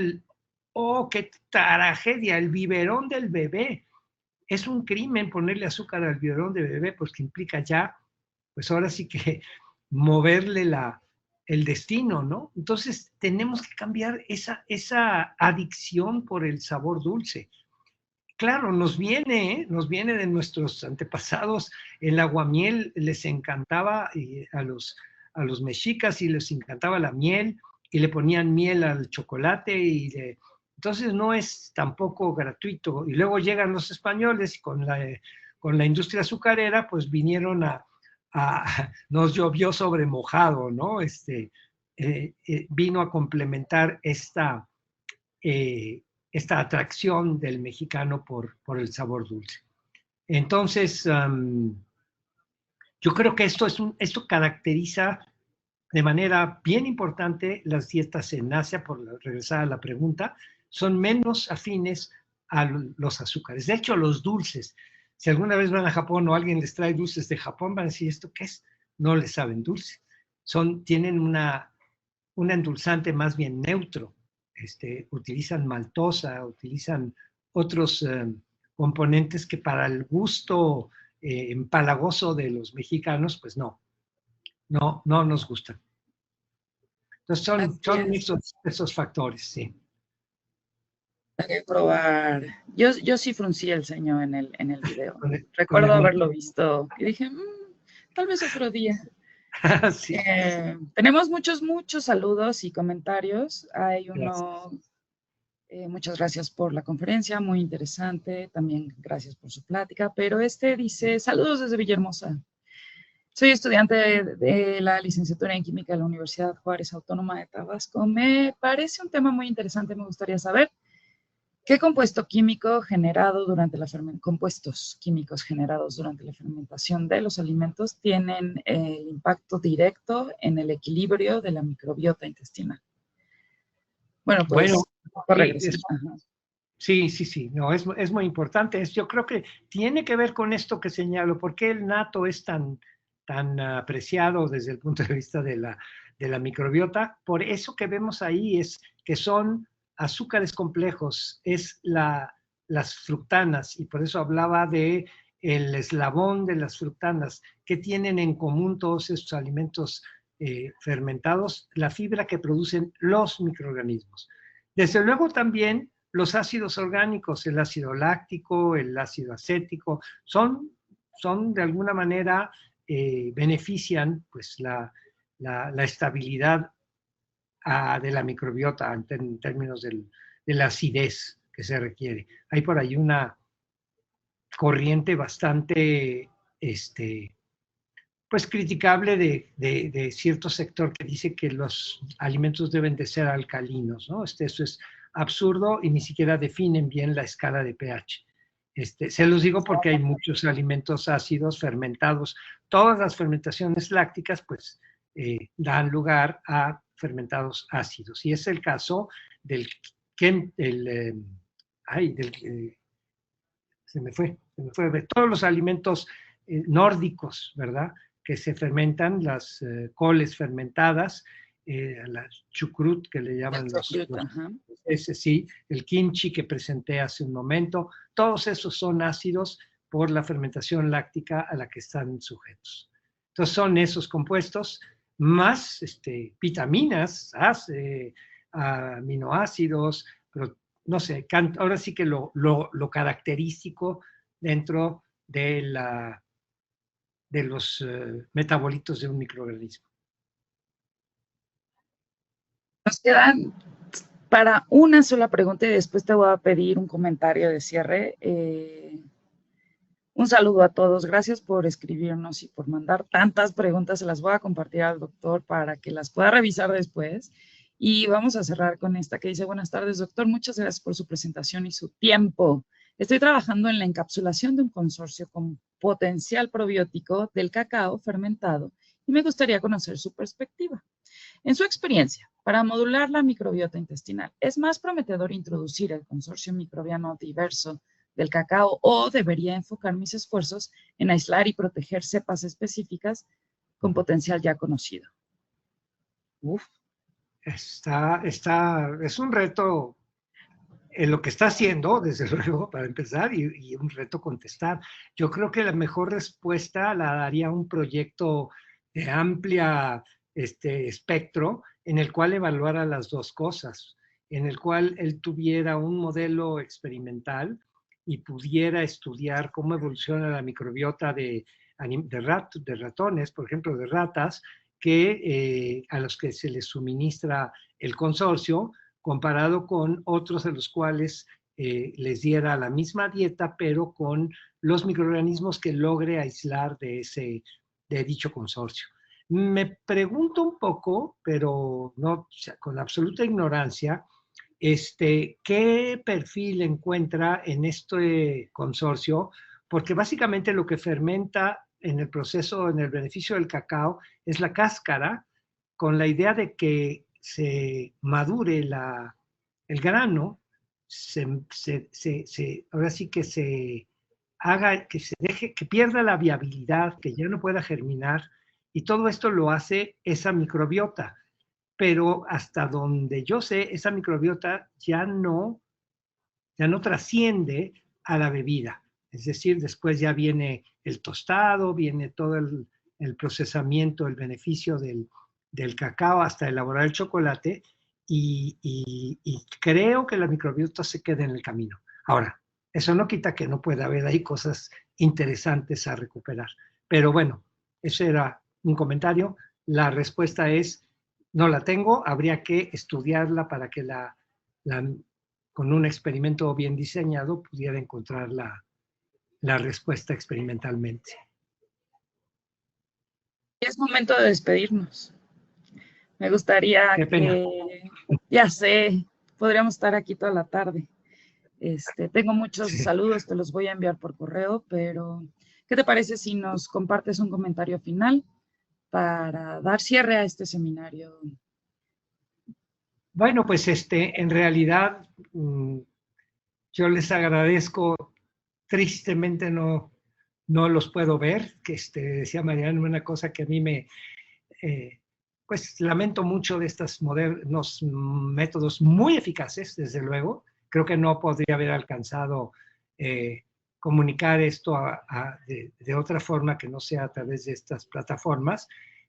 Speaker 2: qué tragedia, el biberón del bebé. es un crimen ponerle azúcar al biberón de bebé, porque implica ya, pues ahora sí que moverle el destino, ¿no? Entonces tenemos que cambiar esa adicción por el sabor dulce. Claro, nos viene de nuestros antepasados. El aguamiel les encantaba a los mexicas y les encantaba la miel y le ponían miel al chocolate entonces no es tampoco gratuito. Y luego llegan los españoles y con la industria azucarera, pues vinieron nos llovió sobre mojado, ¿no? Vino a complementar eh, esta atracción del mexicano por el sabor dulce. Entonces, yo creo que esto caracteriza de manera bien importante las dietas en Asia, por regresar a la pregunta, son menos afines a los azúcares. De hecho, los dulces, si alguna vez van a Japón o alguien les trae dulces de Japón, van a decir, ¿esto qué es? No les saben dulce. Tienen un endulzante más bien neutro. Utilizan maltosa, utilizan otros componentes que para el gusto empalagoso de los mexicanos, pues no nos gustan. Entonces son esos factores, sí.
Speaker 1: Hay que probar. Yo sí fruncí el ceño en el video. Recuerdo
Speaker 2: con
Speaker 1: haberlo visto y dije, tal vez otro día.
Speaker 2: Sí.
Speaker 1: Tenemos muchos saludos y comentarios. Hay uno, muchas gracias por la conferencia, muy interesante. También gracias por su plática. Pero dice, saludos desde Villahermosa. Soy estudiante de la licenciatura en Química de la Universidad Juárez Autónoma de Tabasco. Me parece un tema muy interesante. Me gustaría saber qué compuestos químicos generados durante la fermentación de los alimentos tienen el impacto directo en el equilibrio de la microbiota intestinal. Bueno, pues
Speaker 2: sí, no, es muy importante. Yo creo que tiene que ver con esto que señalo, ¿por qué el natto es tan apreciado desde el punto de vista de la microbiota? Por eso que vemos ahí es que son azúcares complejos, es las fructanas, y por eso hablaba de el eslabón de las fructanas, que tienen en común todos estos alimentos fermentados, la fibra que producen los microorganismos. Desde luego también los ácidos orgánicos, el ácido láctico, el ácido acético, son de alguna manera benefician pues la estabilidad de la microbiota en términos de la acidez que se requiere. Hay por ahí una corriente bastante pues criticable de cierto sector que dice que los alimentos deben de ser alcalinos, ¿no? Eso es absurdo y ni siquiera definen bien la escala de pH. Se los digo porque hay muchos alimentos ácidos fermentados. Todas las fermentaciones lácticas, pues, dan lugar a fermentados ácidos. Y es el caso se me fue, de todos los alimentos nórdicos, ¿verdad? Que se fermentan, las coles fermentadas, las chucrut que le llaman ese sí, el kimchi que presenté hace un momento, todos esos son ácidos por la fermentación láctica a la que están sujetos. Entonces son esos compuestos más vitaminas, aminoácidos, pero no sé, ahora sí que lo característico dentro de los metabolitos de un microorganismo.
Speaker 1: Nos quedan para una sola pregunta y después te voy a pedir un comentario de cierre. Un saludo a todos. Gracias por escribirnos y por mandar tantas preguntas. Se las voy a compartir al doctor para que las pueda revisar después. Y vamos a cerrar con esta que dice, buenas tardes, doctor. Muchas gracias por su presentación y su tiempo. Estoy trabajando en la encapsulación de un consorcio con potencial probiótico del cacao fermentado y me gustaría conocer su perspectiva. En su experiencia, para modular la microbiota intestinal, ¿es más prometedor introducir el consorcio microbiano diverso del cacao o debería enfocar mis esfuerzos en aislar y proteger cepas específicas con potencial ya conocido?
Speaker 2: Es un reto en lo que está haciendo, desde luego, para empezar, y un reto contestar. Yo creo que la mejor respuesta la daría un proyecto de amplia espectro en el cual evaluara las dos cosas, en el cual él tuviera un modelo experimental y pudiera estudiar cómo evoluciona la microbiota de ratones, por ejemplo, de ratas, a los que se les suministra el consorcio, comparado con otros de los cuales les diera la misma dieta, pero con los microorganismos que logre aislar de dicho consorcio. Me pregunto un poco, pero no, o sea, con absoluta ignorancia, ¿qué perfil encuentra en este consorcio? Porque básicamente lo que fermenta en el proceso, en el beneficio del cacao, es la cáscara, con la idea de que se madure el grano, ahora sí que se haga, que se deje, que pierda la viabilidad, que ya no pueda germinar, y todo esto lo hace esa microbiota. Pero hasta donde yo sé, esa microbiota ya no trasciende a la bebida. Es decir, después ya viene el tostado, viene todo el procesamiento, el beneficio del cacao hasta elaborar el chocolate, y creo que la microbiota se queda en el camino. Ahora, eso no quita que no pueda haber ahí cosas interesantes a recuperar. Pero bueno, ese era un comentario. La respuesta es, no la tengo, habría que estudiarla para que con un experimento bien diseñado pudiera encontrar la respuesta experimentalmente.
Speaker 1: Es momento de despedirnos. Me gustaría
Speaker 2: Qué pena.
Speaker 1: que, ya sé, podríamos estar aquí toda la tarde. Tengo muchos
Speaker 2: Sí.
Speaker 1: saludos, te los voy a enviar por correo, pero ¿qué te parece si nos compartes un comentario final para dar cierre a este seminario?
Speaker 2: Bueno, pues en realidad yo les agradezco, tristemente no los puedo ver, que decía Mariana, una cosa que a mí pues lamento mucho de estos modernos métodos muy eficaces, desde luego. Creo que no podría haber alcanzado comunicar esto de otra forma que no sea a través de estas plataformas,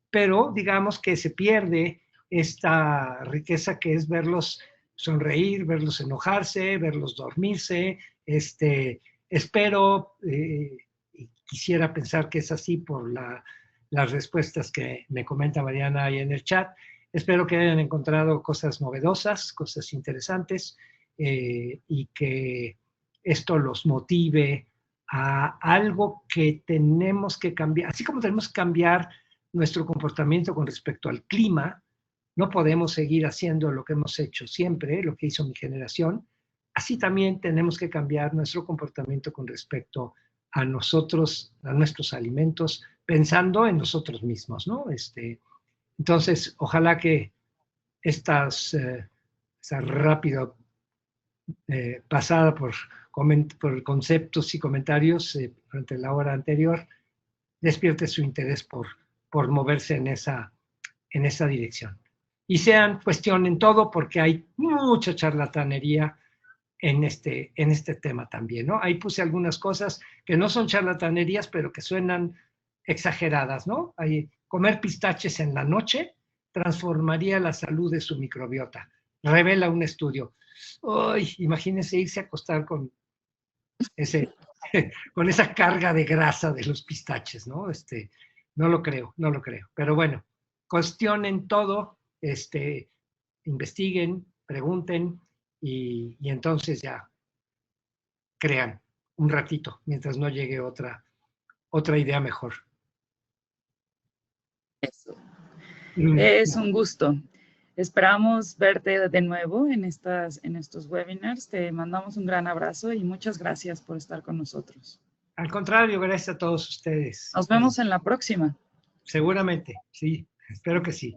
Speaker 2: pero digamos que se pierde esta riqueza que es verlos sonreír, verlos enojarse, verlos dormirse. Espero y quisiera pensar que es así por las respuestas que me comenta Mariana ahí en el chat. Espero que hayan encontrado cosas novedosas, cosas interesantes, y que esto los motive a algo que tenemos que cambiar. Así como tenemos que cambiar nuestro comportamiento con respecto al clima, no podemos seguir haciendo lo que hemos hecho siempre, lo que hizo mi generación. Así también tenemos que cambiar nuestro comportamiento con respecto a nosotros, a nuestros alimentos, pensando en nosotros mismos, ¿no? Entonces, ojalá que esta rápida pasada por conceptos y comentarios durante la hora anterior despierte su interés por moverse en esa dirección. Y cuestionen todo, porque hay mucha charlatanería en este tema también, ¿no? Ahí puse algunas cosas que no son charlatanerías, pero que suenan exageradas, ¿no? Comer pistaches en la noche transformaría la salud de su microbiota, revela un estudio. Uy, imagínense irse a acostar con con esa carga de grasa de los pistaches, ¿no? No lo creo. Pero bueno, cuestionen todo, investiguen, pregunten, y entonces ya crean un ratito, mientras no llegue otra idea mejor.
Speaker 1: Eso. Es un gusto. Esperamos verte de nuevo en estos webinars. Te mandamos un gran abrazo y muchas gracias por estar con nosotros.
Speaker 2: Al contrario, gracias a todos ustedes.
Speaker 1: Nos vemos en la próxima.
Speaker 2: Seguramente, sí, espero que sí.